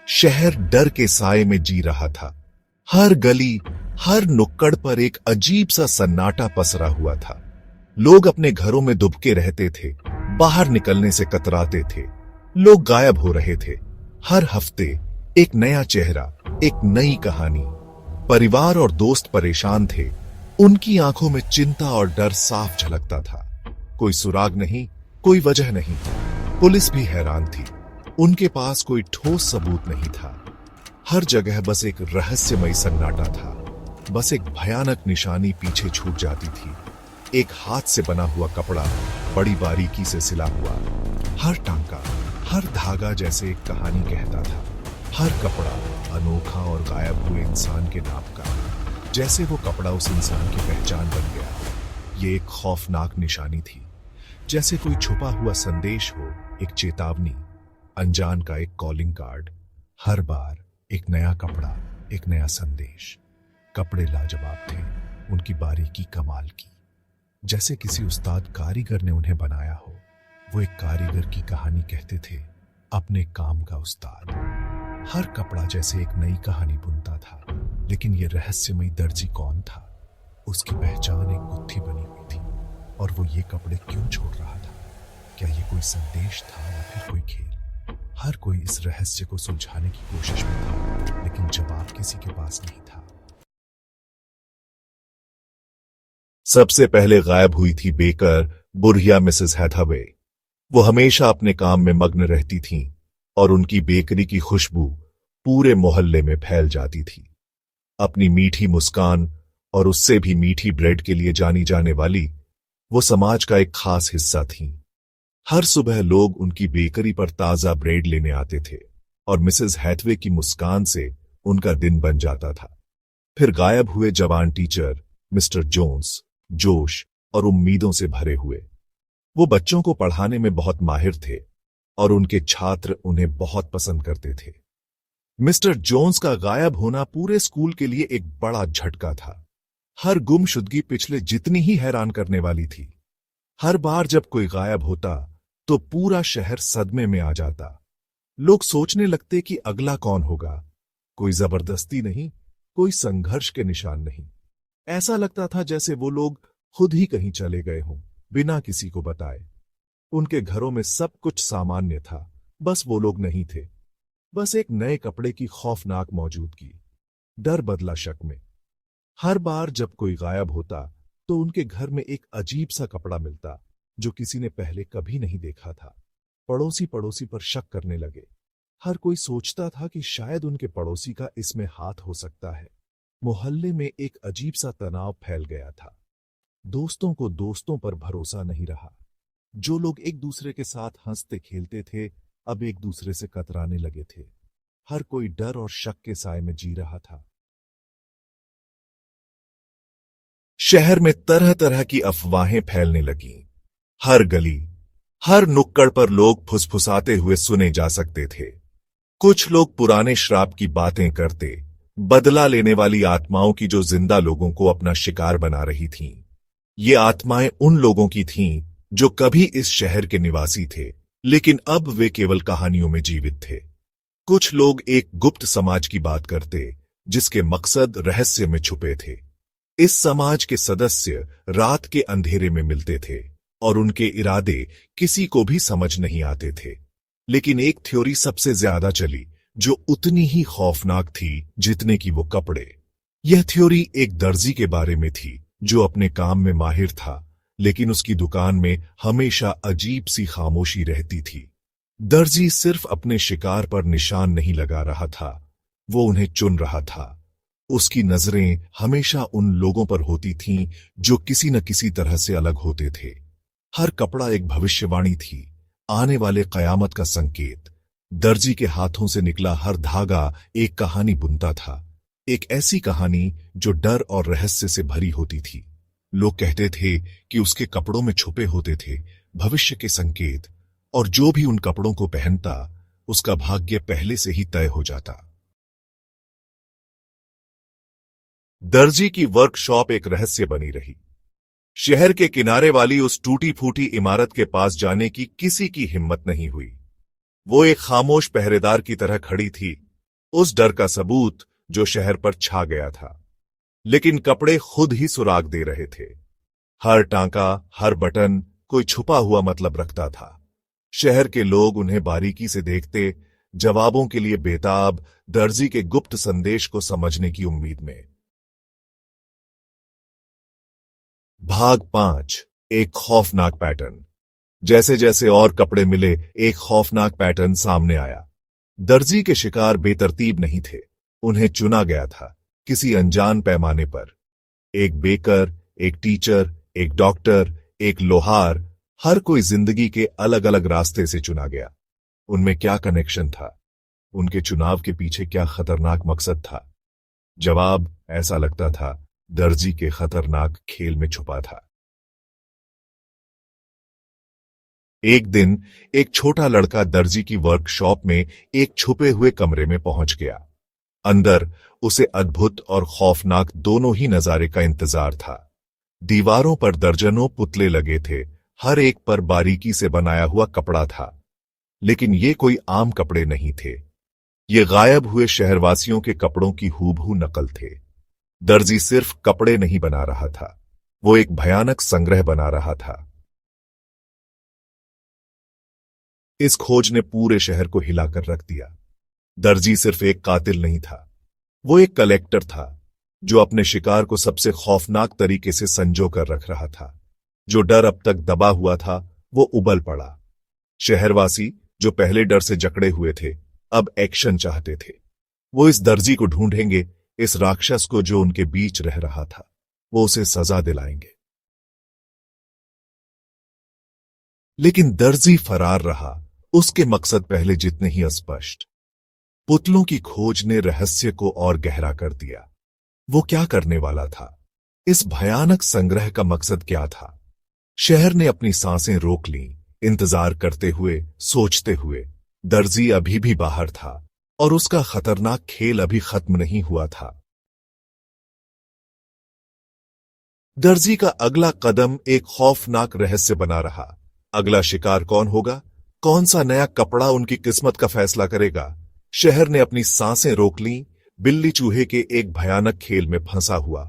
शहर डर के साए में जी रहा था। हर गली, हर नुक्कड़ पर एक अजीब सा सन्नाटा पसरा हुआ था। लोग अपने घरों में दुबके रहते थे, बाहर निकलने से कतराते थे। लोग गायब हो रहे थे। हर हफ्ते एक नया चेहरा, एक नई कहानी। परिवार और दोस्त परेशान थे। उनकी आंखों में चिंता और डर साफ झलकता था। कोई सुराग नहीं, कोई वजह नहीं। पुलिस भी हैरान थी। उनके पास कोई ठोस सबूत नहीं था। हर जगह बस एक रहस्यमयी सन्नाटा था। बस एक भयानक निशानी पीछे छूट जाती थी। एक हाथ से बना हुआ कपड़ा, बड़ी बारीकी से सिला हुआ। हर टांका, हर धागा जैसे एक कहानी कहता था। हर कपड़ा अनोखा और गायब हुए इंसान के नाम का, जैसे वो कपड़ा उस इंसान की पहचान बन गया। ये एक खौफनाक निशानी थी, जैसे कोई छुपा हुआ संदेश हो, एक चेतावनी, अनजान का एक कॉलिंग कार्ड। हर बार एक नया कपड़ा, एक नया संदेश। कपड़े लाजवाब थे, उनकी बारीकी कमाल की, जैसे किसी उस्ताद कारीगर ने उन्हें बनाया हो। वो एक कारीगर की कहानी कहते थे, अपने काम का उस्ताद। हर कपड़ा जैसे एक नई कहानी बुनता था। लेकिन ये रहस्यमयी दर्जी कौन था? उसकी पहचान एक गुत्थी बनी हुई थी। और वो ये कपड़े क्यों छोड़ रहा था? क्या ये कोई संदेश था या फिर कोई खेल? हर कोई इस रहस्य को सुलझाने की कोशिश में था, लेकिन जवाब किसी के पास नहीं था। सबसे पहले गायब हुई थी बेकर बुढ़िया मिसेस हैथावे। वो हमेशा अपने काम में मग्न रहती थीं और उनकी बेकरी की खुशबू पूरे मोहल्ले में फैल जाती थी। अपनी मीठी मुस्कान और उससे भी मीठी ब्रेड के लिए जानी जाने वाली वो समाज का एक खास हिस्सा थीं। हर सुबह लोग उनकी बेकरी पर ताजा ब्रेड लेने आते थे और मिसेस हैथवे की मुस्कान से उनका दिन बन जाता था। फिर गायब हुए जवान टीचर मिस्टर जोन्स, जोश और उम्मीदों से भरे हुए। वो बच्चों को पढ़ाने में बहुत माहिर थे और उनके छात्र उन्हें बहुत पसंद करते थे। मिस्टर जोन्स का गायब होना पूरे स्कूल के लिए एक बड़ा झटका था। हर गुमशुदगी पिछले जितनी ही हैरान करने वाली थी। हर बार जब कोई गायब होता तो पूरा शहर सदमे में आ जाता। लोग सोचने लगते कि अगला कौन होगा। कोई जबरदस्ती नहीं, कोई संघर्ष के निशान नहीं। ऐसा लगता था जैसे वो लोग खुद ही कहीं चले गए हों, बिना किसी को बताए। उनके घरों में सब कुछ सामान्य था, बस वो लोग नहीं थे। बस एक नए कपड़े की खौफनाक मौजूदगी। डर बदला शक में। हर बार जब कोई गायब होता तो उनके घर में एक अजीब सा कपड़ा मिलता जो किसी ने पहले कभी नहीं देखा था। पड़ोसी पड़ोसी पर शक करने लगे। हर कोई सोचता था कि शायद उनके पड़ोसी का इसमें हाथ हो सकता है। मोहल्ले में एक अजीब सा तनाव फैल गया था। दोस्तों को दोस्तों पर भरोसा नहीं रहा। जो लोग एक दूसरे के साथ हंसते खेलते थे, अब एक दूसरे से कतराने लगे थे। हर कोई डर और शक के साए में जी रहा था। शहर में तरह तरह की अफवाहें फैलने लगीं। हर गली, हर नुक्कड़ पर लोग फुसफुसाते हुए सुने जा सकते थे। कुछ लोग पुराने श्राप की बातें करते, बदला लेने वाली आत्माओं की जो जिंदा लोगों को अपना शिकार बना रही थीं। ये आत्माएं उन लोगों की थीं जो कभी इस शहर के निवासी थे, लेकिन अब वे केवल कहानियों में जीवित थे। कुछ लोग एक गुप्त समाज की बात करते, जिसके मकसद रहस्य में छुपे थे। इस समाज के सदस्य रात के अंधेरे में मिलते थे और उनके इरादे किसी को भी समझ नहीं आते थे। लेकिन एक थ्योरी सबसे ज्यादा चली, जो उतनी ही खौफनाक थी जितने की वो कपड़े। यह थ्योरी एक दर्जी के बारे में थी जो अपने काम में माहिर था, लेकिन उसकी दुकान में हमेशा अजीब सी खामोशी रहती थी। दर्जी सिर्फ अपने शिकार पर निशान नहीं लगा रहा था, वो उन्हें चुन रहा था। उसकी नजरें हमेशा उन लोगों पर होती थीं जो किसी न किसी तरह से अलग होते थे। हर कपड़ा एक भविष्यवाणी थी, आने वाले कयामत का संकेत। दर्जी के हाथों से निकला हर धागा एक कहानी बुनता था, एक ऐसी कहानी जो डर और रहस्य से भरी होती थी। लोग कहते थे कि उसके कपड़ों में छुपे होते थे भविष्य के संकेत, और जो भी उन कपड़ों को पहनता उसका भाग्य पहले से ही तय हो जाता। दर्जी की वर्कशॉप एक रहस्य बनी रही। शहर के किनारे वाली उस टूटी फूटी इमारत के पास जाने की किसी की हिम्मत नहीं हुई। वो एक खामोश पहरेदार की तरह खड़ी थी, उस डर का सबूत जो शहर पर छा गया था। लेकिन कपड़े खुद ही सुराग दे रहे थे। हर टांका, हर बटन कोई छुपा हुआ मतलब रखता था। शहर के लोग उन्हें बारीकी से देखते, जवाबों के लिए बेताब, दर्जी के गुप्त संदेश को समझने की उम्मीद में। भाग 5। एक खौफनाक पैटर्न। जैसे जैसे और कपड़े मिले, एक खौफनाक पैटर्न सामने आया। दर्जी के शिकार बेतरतीब नहीं थे। उन्हें चुना गया था किसी अनजान पैमाने पर। एक बेकर, एक टीचर, एक डॉक्टर, एक लोहार, हर कोई जिंदगी के अलग अलग रास्ते से चुना गया। उनमें क्या कनेक्शन था? उनके चुनाव के पीछे क्या खतरनाक मकसद था? जवाब, ऐसा लगता था, दर्जी के खतरनाक खेल में छुपा था। एक दिन एक छोटा लड़का दर्जी की वर्कशॉप में एक छुपे हुए कमरे में पहुंच गया। अंदर उसे अद्भुत और खौफनाक दोनों ही नजारे का इंतजार था। दीवारों पर दर्जनों पुतले लगे थे, हर एक पर बारीकी से बनाया हुआ कपड़ा था। लेकिन ये कोई आम कपड़े नहीं थे। ये गायब हुए शहरवासियों के कपड़ों की हूबहू नकल थे। दर्जी सिर्फ कपड़े नहीं बना रहा था, वो एक भयानक संग्रह बना रहा था। इस खोज ने पूरे शहर को हिलाकर रख दिया। दर्जी सिर्फ एक कातिल नहीं था, वो एक कलेक्टर था जो अपने शिकार को सबसे खौफनाक तरीके से संजो कर रख रहा था। जो डर अब तक दबा हुआ था, वो उबल पड़ा। शहरवासी जो पहले डर से जकड़े हुए थे, अब एक्शन चाहते थे। वो इस दर्जी को ढूंढेंगे, इस राक्षस को जो उनके बीच रह रहा था। वो उसे सजा दिलाएंगे। लेकिन दर्जी फरार रहा, उसके मकसद पहले जितने ही अस्पष्ट। पुतलों की खोज ने रहस्य को और गहरा कर दिया। वो क्या करने वाला था? इस भयानक संग्रह का मकसद क्या था? शहर ने अपनी सांसें रोक लीं, इंतजार करते हुए, सोचते हुए। दर्जी अभी भी बाहर था और उसका खतरनाक खेल अभी खत्म नहीं हुआ था। दर्जी का अगला कदम एक खौफनाक रहस्य बना रहा। अगला शिकार कौन होगा? कौन सा नया कपड़ा उनकी किस्मत का फैसला करेगा? शहर ने अपनी सांसें रोक लीं, बिल्ली चूहे के एक भयानक खेल में फंसा हुआ।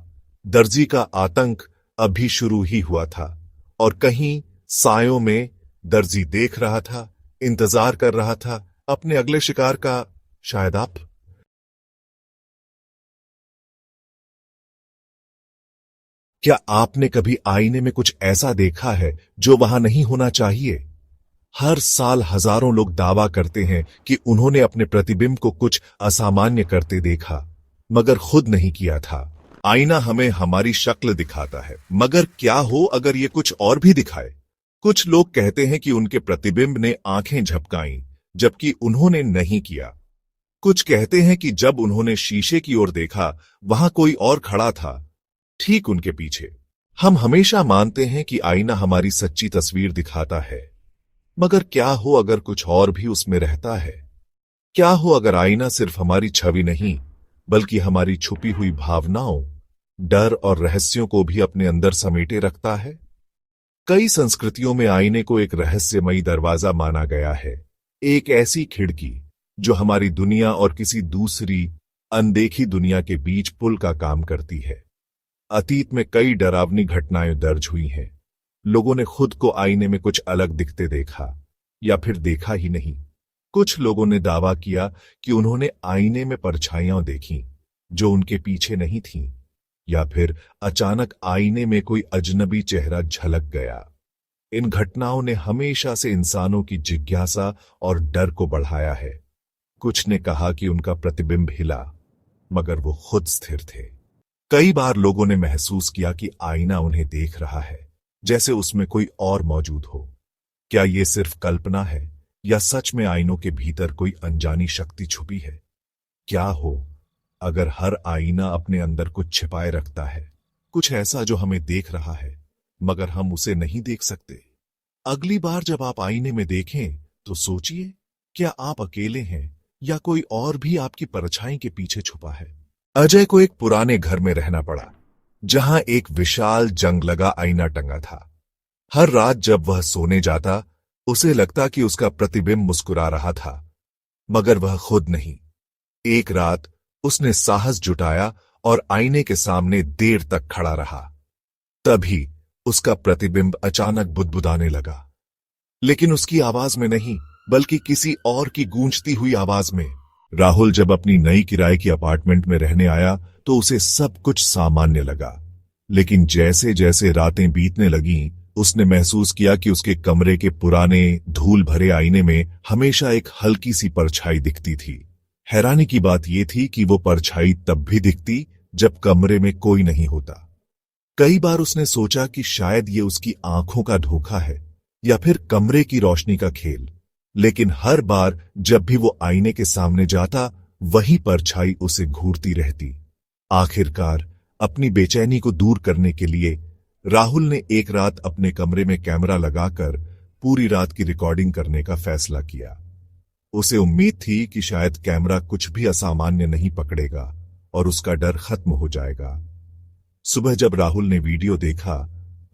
दर्जी का आतंक अभी शुरू ही हुआ था और कहीं सायों में दर्जी देख रहा था, इंतजार कर रहा था अपने अगले शिकार का। शायद आप। क्या आपने कभी आईने में कुछ ऐसा देखा है जो वहां नहीं होना चाहिए? हर साल हजारों लोग दावा करते हैं कि उन्होंने अपने प्रतिबिंब को कुछ असामान्य करते देखा, मगर खुद नहीं किया था। आईना हमें हमारी शक्ल दिखाता है, मगर क्या हो अगर ये कुछ और भी दिखाए? कुछ लोग कहते हैं कि उनके प्रतिबिंब ने आंखें झपकाईं, जबकि उन्होंने नहीं किया। कुछ कहते हैं कि जब उन्होंने शीशे की ओर देखा, वहां कोई और खड़ा था, ठीक उनके पीछे। हम हमेशा मानते हैं कि आईना हमारी सच्ची तस्वीर दिखाता है, मगर क्या हो अगर कुछ और भी उसमें रहता है? क्या हो अगर आईना सिर्फ हमारी छवि नहीं, बल्कि हमारी छुपी हुई भावनाओं, डर और रहस्यों को भी अपने अंदर समेटे रखता है? कई संस्कृतियों में आईने को एक रहस्यमयी दरवाजा माना गया है, एक ऐसी खिड़की जो हमारी दुनिया और किसी दूसरी अनदेखी दुनिया के बीच पुल का काम करती है। अतीत में कई डरावनी घटनाएं दर्ज हुई हैं। लोगों ने खुद को आईने में कुछ अलग दिखते देखा, या फिर देखा ही नहीं। कुछ लोगों ने दावा किया कि उन्होंने आईने में परछाइयां देखीं जो उनके पीछे नहीं थीं, या फिर अचानक आईने में कोई अजनबी चेहरा झलक गया। इन घटनाओं ने हमेशा से इंसानों की जिज्ञासा और डर को बढ़ाया है। कुछ ने कहा कि उनका प्रतिबिंब हिला, मगर वो खुद स्थिर थे। कई बार लोगों ने महसूस किया कि आईना उन्हें देख रहा है, जैसे उसमें कोई और मौजूद हो। क्या ये सिर्फ कल्पना है, या सच में आईनों के भीतर कोई अनजानी शक्ति छुपी है? क्या हो अगर हर आईना अपने अंदर कुछ छिपाए रखता है, कुछ ऐसा जो हमें देख रहा है मगर हम उसे नहीं देख सकते? अगली बार जब आप आईने में देखें तो सोचिए, क्या आप अकेले हैं या कोई और भी आपकी परछाई के पीछे छुपा है? अजय को एक पुराने घर में रहना पड़ा, जहां एक विशाल जंग लगा आईना टंगा था। हर रात जब वह सोने जाता, उसे लगता कि उसका प्रतिबिंब मुस्कुरा रहा था, मगर वह खुद नहीं। एक रात उसने साहस जुटाया और आईने के सामने देर तक खड़ा रहा। तभी उसका प्रतिबिंब अचानक बुदबुदाने लगा, लेकिन उसकी आवाज में नहीं, बल्कि किसी और की गूंजती हुई आवाज में। राहुल जब अपनी नई किराए की अपार्टमेंट में रहने आया तो उसे सब कुछ सामान्य लगा, लेकिन जैसे जैसे रातें बीतने लगीं, उसने महसूस किया कि उसके कमरे के पुराने धूल भरे आईने में हमेशा एक हल्की सी परछाई दिखती थी। हैरानी की बात यह थी कि वो परछाई तब भी दिखती जब कमरे में कोई नहीं होता। कई बार उसने सोचा कि शायद ये उसकी आंखों का धोखा है या फिर कमरे की रोशनी का खेल, लेकिन हर बार जब भी वो आईने के सामने जाता, वही परछाई उसे घूरती रहती। आखिरकार अपनी बेचैनी को दूर करने के लिए राहुल ने एक रात अपने कमरे में कैमरा लगाकर पूरी रात की रिकॉर्डिंग करने का फैसला किया। उसे उम्मीद थी कि शायद कैमरा कुछ भी असामान्य नहीं पकड़ेगा और उसका डर खत्म हो जाएगा। सुबह जब राहुल ने वीडियो देखा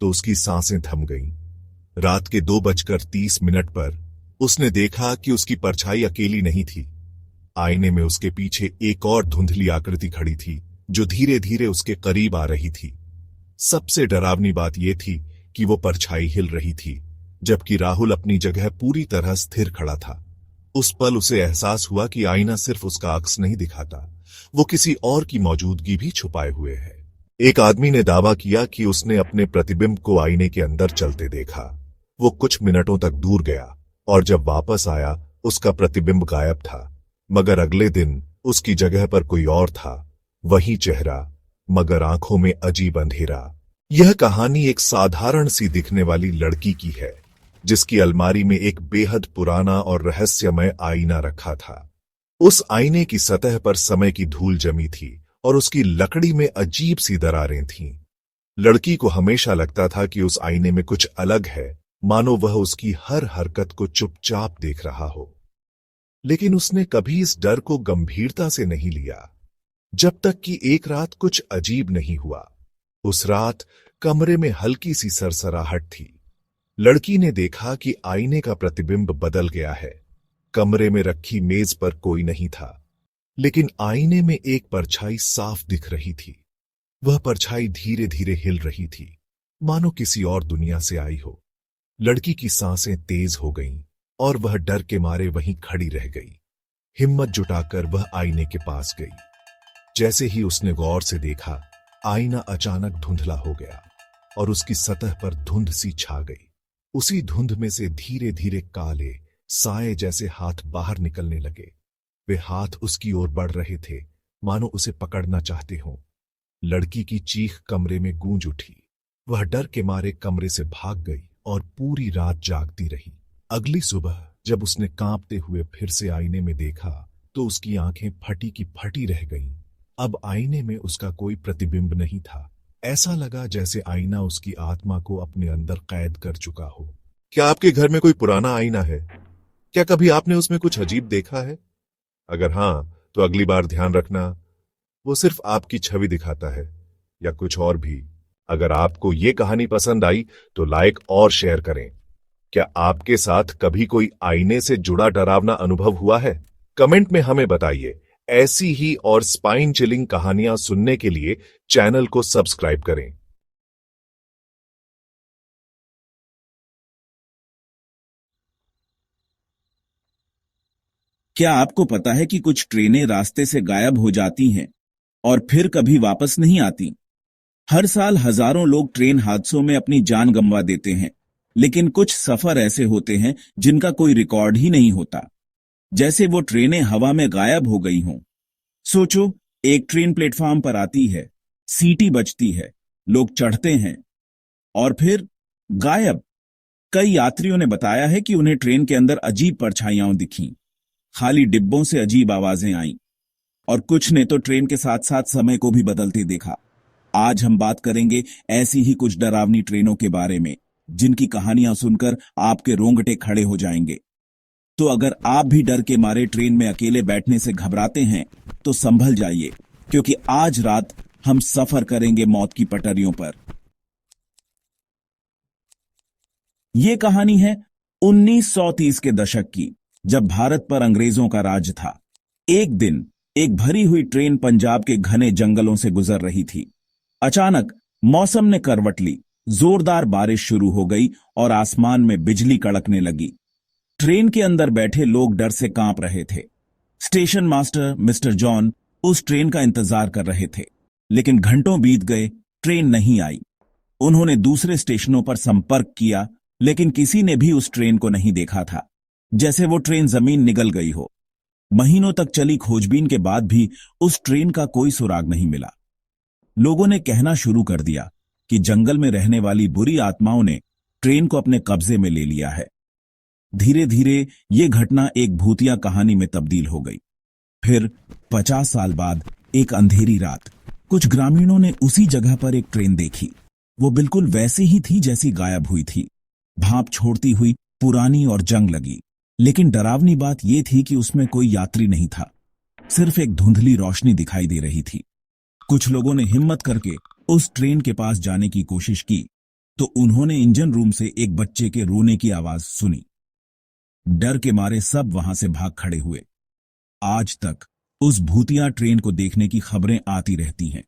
तो उसकी सांसें थम गईं। रात के 2:30 पर उसने देखा कि उसकी परछाई अकेली नहीं थी। आईने में उसके पीछे एक और धुंधली आकृति खड़ी थी जो धीरे धीरे उसके करीब आ रही थी। सबसे डरावनी बात यह थी कि वो परछाई हिल रही थी, जबकि राहुल अपनी जगह पूरी तरह स्थिर खड़ा था। उस पल उसे एहसास हुआ कि आईना सिर्फ उसका अक्स नहीं दिखाता, वो किसी और की मौजूदगी भी छुपाए हुए है। एक आदमी ने दावा किया कि उसने अपने प्रतिबिंब को आईने के अंदर चलते देखा। वो कुछ मिनटों तक दूर गया और जब वापस आया उसका प्रतिबिंब गायब था, मगर अगले दिन उसकी जगह पर कोई और था। वही चेहरा, मगर आंखों में अजीब अंधेरा। यह कहानी एक साधारण सी दिखने वाली लड़की की है, जिसकी अलमारी में एक बेहद पुराना और रहस्यमय आईना रखा था। उस आईने की सतह पर समय की धूल जमी थी और उसकी लकड़ी में अजीब सी दरारें थीं। लड़की को हमेशा लगता था कि उस आईने में कुछ अलग है, मानो वह उसकी हर हरकत को चुपचाप देख रहा हो। लेकिन उसने कभी इस डर को गंभीरता से नहीं लिया, जब तक कि एक रात कुछ अजीब नहीं हुआ। उस रात कमरे में हल्की सी सरसराहट थी। लड़की ने देखा कि आईने का प्रतिबिंब बदल गया है। कमरे में रखी मेज पर कोई नहीं था, लेकिन आईने में एक परछाई साफ दिख रही थी। वह परछाई धीरे धीरे हिल रही थी, मानो किसी और दुनिया से आई हो। लड़की की सांसें तेज हो गईं और वह डर के मारे वहीं खड़ी रह गई। हिम्मत जुटाकर वह आईने के पास गई। जैसे ही उसने गौर से देखा, आईना अचानक धुंधला हो गया और उसकी सतह पर धुंध सी छा गई। उसी धुंध में से धीरे धीरे काले साए जैसे हाथ बाहर निकलने लगे। वे हाथ उसकी ओर बढ़ रहे थे, मानो उसे पकड़ना चाहते हों। लड़की की चीख कमरे में गूंज उठी। वह डर के मारे कमरे से भाग गई और पूरी रात जागती रही। अगली सुबह जब उसने कांपते हुए फिर से आईने में देखा तो उसकी आंखें फटी की फटी रह गईं। अब आईने में उसका कोई प्रतिबिंब नहीं था। ऐसा लगा जैसे आईना उसकी आत्मा को अपने अंदर कैद कर चुका हो। क्या आपके घर में कोई पुराना आईना है? क्या कभी आपने उसमें कुछ अजीब देखा है? अगर हां, तो अगली बार ध्यान रखना, वो सिर्फ आपकी छवि दिखाता है या कुछ और भी। अगर आपको ये कहानी पसंद आई तो लाइक और शेयर करें। क्या आपके साथ कभी कोई आईने से जुड़ा डरावना अनुभव हुआ है? कमेंट में हमें बताइए। ऐसी ही और स्पाइन चिलिंग कहानियां सुनने के लिए चैनल को सब्सक्राइब करें। क्या आपको पता है कि कुछ ट्रेनें रास्ते से गायब हो जाती हैं और फिर कभी वापस नहीं आती? हर साल हजारों लोग ट्रेन हादसों में अपनी जान गंवा देते हैं, लेकिन कुछ सफर ऐसे होते हैं जिनका कोई रिकॉर्ड ही नहीं होता, जैसे वो ट्रेनें हवा में गायब हो गई हों। सोचो, एक ट्रेन प्लेटफॉर्म पर आती है, सीटी बजती है, लोग चढ़ते हैं और फिर गायब। कई यात्रियों ने बताया है कि उन्हें ट्रेन के अंदर अजीब परछाइयां दिखीं, खाली डिब्बों से अजीब आवाजें आईं और कुछ ने तो ट्रेन के साथ साथ समय को भी बदलते देखा। आज हम बात करेंगे ऐसी ही कुछ डरावनी ट्रेनों के बारे में, जिनकी कहानियां सुनकर आपके रोंगटे खड़े हो जाएंगे। तो अगर आप भी डर के मारे ट्रेन में अकेले बैठने से घबराते हैं तो संभल जाइए, क्योंकि आज रात हम सफर करेंगे मौत की पटरियों पर। यह कहानी है 1930 के दशक की, जब भारत पर अंग्रेजों का राज था। एक दिन एक भरी हुई ट्रेन पंजाब के घने जंगलों से गुजर रही थी। अचानक मौसम ने करवट ली, जोरदार बारिश शुरू हो गई और आसमान में बिजली कड़कने लगी। ट्रेन के अंदर बैठे लोग डर से कांप रहे थे। स्टेशन मास्टर मिस्टर जॉन उस ट्रेन का इंतजार कर रहे थे, लेकिन घंटों बीत गए, ट्रेन नहीं आई। उन्होंने दूसरे स्टेशनों पर संपर्क किया, लेकिन किसी ने भी उस ट्रेन को नहीं देखा था, जैसे वो ट्रेन जमीन निगल गई हो। महीनों तक चली खोजबीन के बाद भी उस ट्रेन का कोई सुराग नहीं मिला। लोगों ने कहना शुरू कर दिया कि जंगल में रहने वाली बुरी आत्माओं ने ट्रेन को अपने कब्जे में ले लिया है। धीरे धीरे ये घटना एक भूतिया कहानी में तब्दील हो गई। फिर 50 साल बाद एक अंधेरी रात कुछ ग्रामीणों ने उसी जगह पर एक ट्रेन देखी। वो बिल्कुल वैसी ही थी जैसी गायब हुई थी, भाप छोड़ती हुई, पुरानी और जंग लगी। लेकिन डरावनी बात यह थी कि उसमें कोई यात्री नहीं था, सिर्फ एक धुंधली रोशनी दिखाई दे रही थी। कुछ लोगों ने हिम्मत करके उस ट्रेन के पास जाने की कोशिश की तो उन्होंने इंजन रूम से एक बच्चे के रोने की आवाज सुनी। डर के मारे सब वहां से भाग खड़े हुए। आज तक उस भूतिया ट्रेन को देखने की खबरें आती रहती हैं।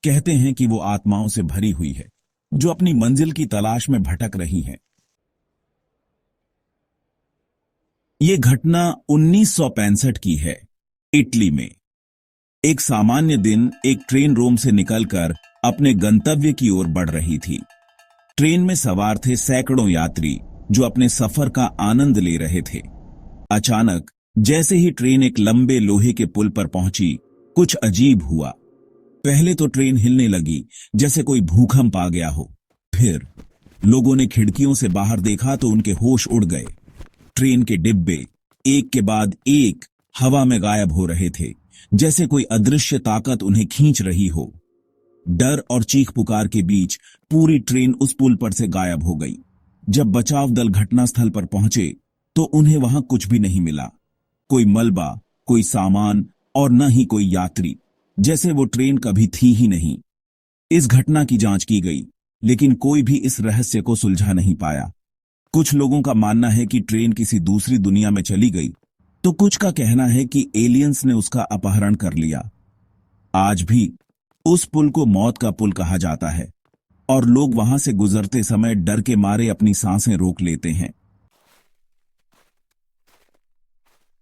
कहते हैं कि वो आत्माओं से भरी हुई है, जो अपनी मंजिल की तलाश में भटक रही हैं। ये घटना 1965 की है, इटली में। एक सामान्य दिन एक ट्रेन रोम से निकलकर अपने गंतव्य की ओर बढ़ रही थी। ट्रेन में सवार थे सैकड़ों यात्री जो अपने सफर का आनंद ले रहे थे। अचानक जैसे ही ट्रेन एक लंबे लोहे के पुल पर पहुंची, कुछ अजीब हुआ। पहले तो ट्रेन हिलने लगी जैसे कोई भूकंप आ गया हो। फिर लोगों ने खिड़कियों से बाहर देखा तो उनके होश उड़ गए। ट्रेन के डिब्बे एक के बाद एक हवा में गायब हो रहे थे, जैसे कोई अदृश्य ताकत उन्हें खींच रही हो। डर और चीख पुकार के बीच पूरी ट्रेन उस पुल पर से गायब हो गई। जब बचाव दल घटनास्थल पर पहुंचे तो उन्हें वहां कुछ भी नहीं मिला, कोई मलबा, कोई सामान और न ही कोई यात्री, जैसे वो ट्रेन कभी थी ही नहीं। इस घटना की जांच की गई, लेकिन कोई भी इस रहस्य को सुलझा नहीं पाया। कुछ लोगों का मानना है कि ट्रेन किसी दूसरी दुनिया में चली गई, तो कुछ का कहना है कि एलियंस ने उसका अपहरण कर लिया। आज भी उस पुल को मौत का पुल कहा जाता है और लोग वहां से गुजरते समय डर के मारे अपनी सांसें रोक लेते हैं।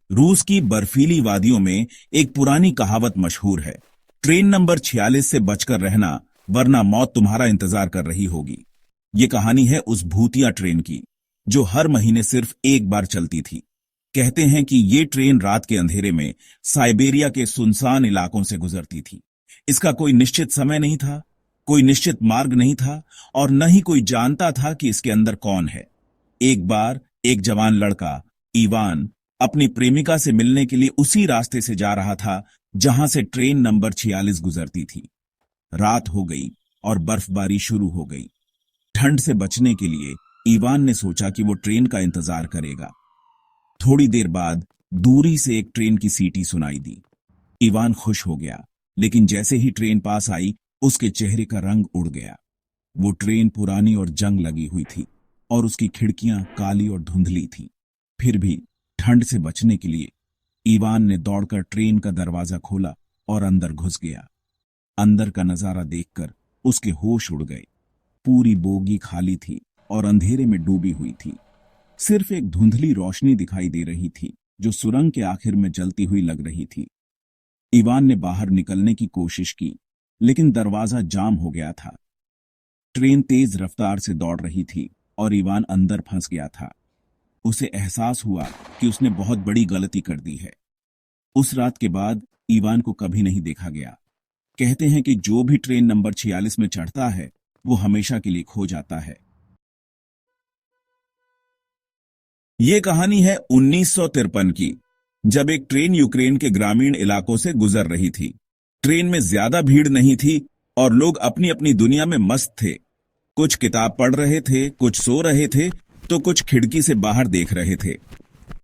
रूस की बर्फीली वादियों में एक पुरानी कहावत मशहूर है, ट्रेन नंबर 46 से बचकर रहना, वरना मौत तुम्हारा इंतजार कर रही होगी। ये कहानी है उस भूतिया ट्रेन की जो हर महीने सिर्फ एक बार चलती थी। कहते हैं कि ये ट्रेन रात के अंधेरे में साइबेरिया के सुनसान इलाकों से गुजरती थी। इसका कोई निश्चित समय नहीं था, कोई निश्चित मार्ग नहीं था और न ही कोई जानता था कि इसके अंदर कौन है। एक बार एक जवान लड़का इवान अपनी प्रेमिका से मिलने के लिए उसी रास्ते से जा रहा था जहां से ट्रेन नंबर 46 गुजरती थी। रात हो गई और बर्फबारी शुरू हो गई। ठंड से बचने के लिए इवान ने सोचा कि वो ट्रेन का इंतजार करेगा। थोड़ी देर बाद दूरी से एक ट्रेन की सीटी सुनाई दी। इवान खुश हो गया, लेकिन जैसे ही ट्रेन पास आई उसके चेहरे का रंग उड़ गया। वो ट्रेन पुरानी और जंग लगी हुई थी और उसकी खिड़कियां काली और धुंधली थी। फिर भी ठंड से बचने के लिए इवान ने दौड़कर ट्रेन का दरवाजा खोला और अंदर घुस गया। अंदर का नजारा देखकर उसके होश उड़ गए। पूरी बोगी खाली थी और अंधेरे में डूबी हुई थी। सिर्फ एक धुंधली रोशनी दिखाई दे रही थी जो सुरंग के आखिर में जलती हुई लग रही थी। इवान ने बाहर निकलने की कोशिश की, लेकिन दरवाजा जाम हो गया था। ट्रेन तेज रफ्तार से दौड़ रही थी और इवान अंदर फंस गया था। उसे एहसास हुआ कि उसने बहुत बड़ी गलती कर दी है। उस रात के बाद इवान को कभी नहीं देखा गया। कहते हैं कि जो भी ट्रेन नंबर 46 में चढ़ता है वो हमेशा के लिए खो जाता है। ये कहानी है 1953 की, जब एक ट्रेन यूक्रेन के ग्रामीण इलाकों से गुजर रही थी। ट्रेन में ज्यादा भीड़ नहीं थी और लोग अपनी अपनी दुनिया में मस्त थे। कुछ किताब पढ़ रहे थे, कुछ सो रहे थे तो कुछ खिड़की से बाहर देख रहे थे।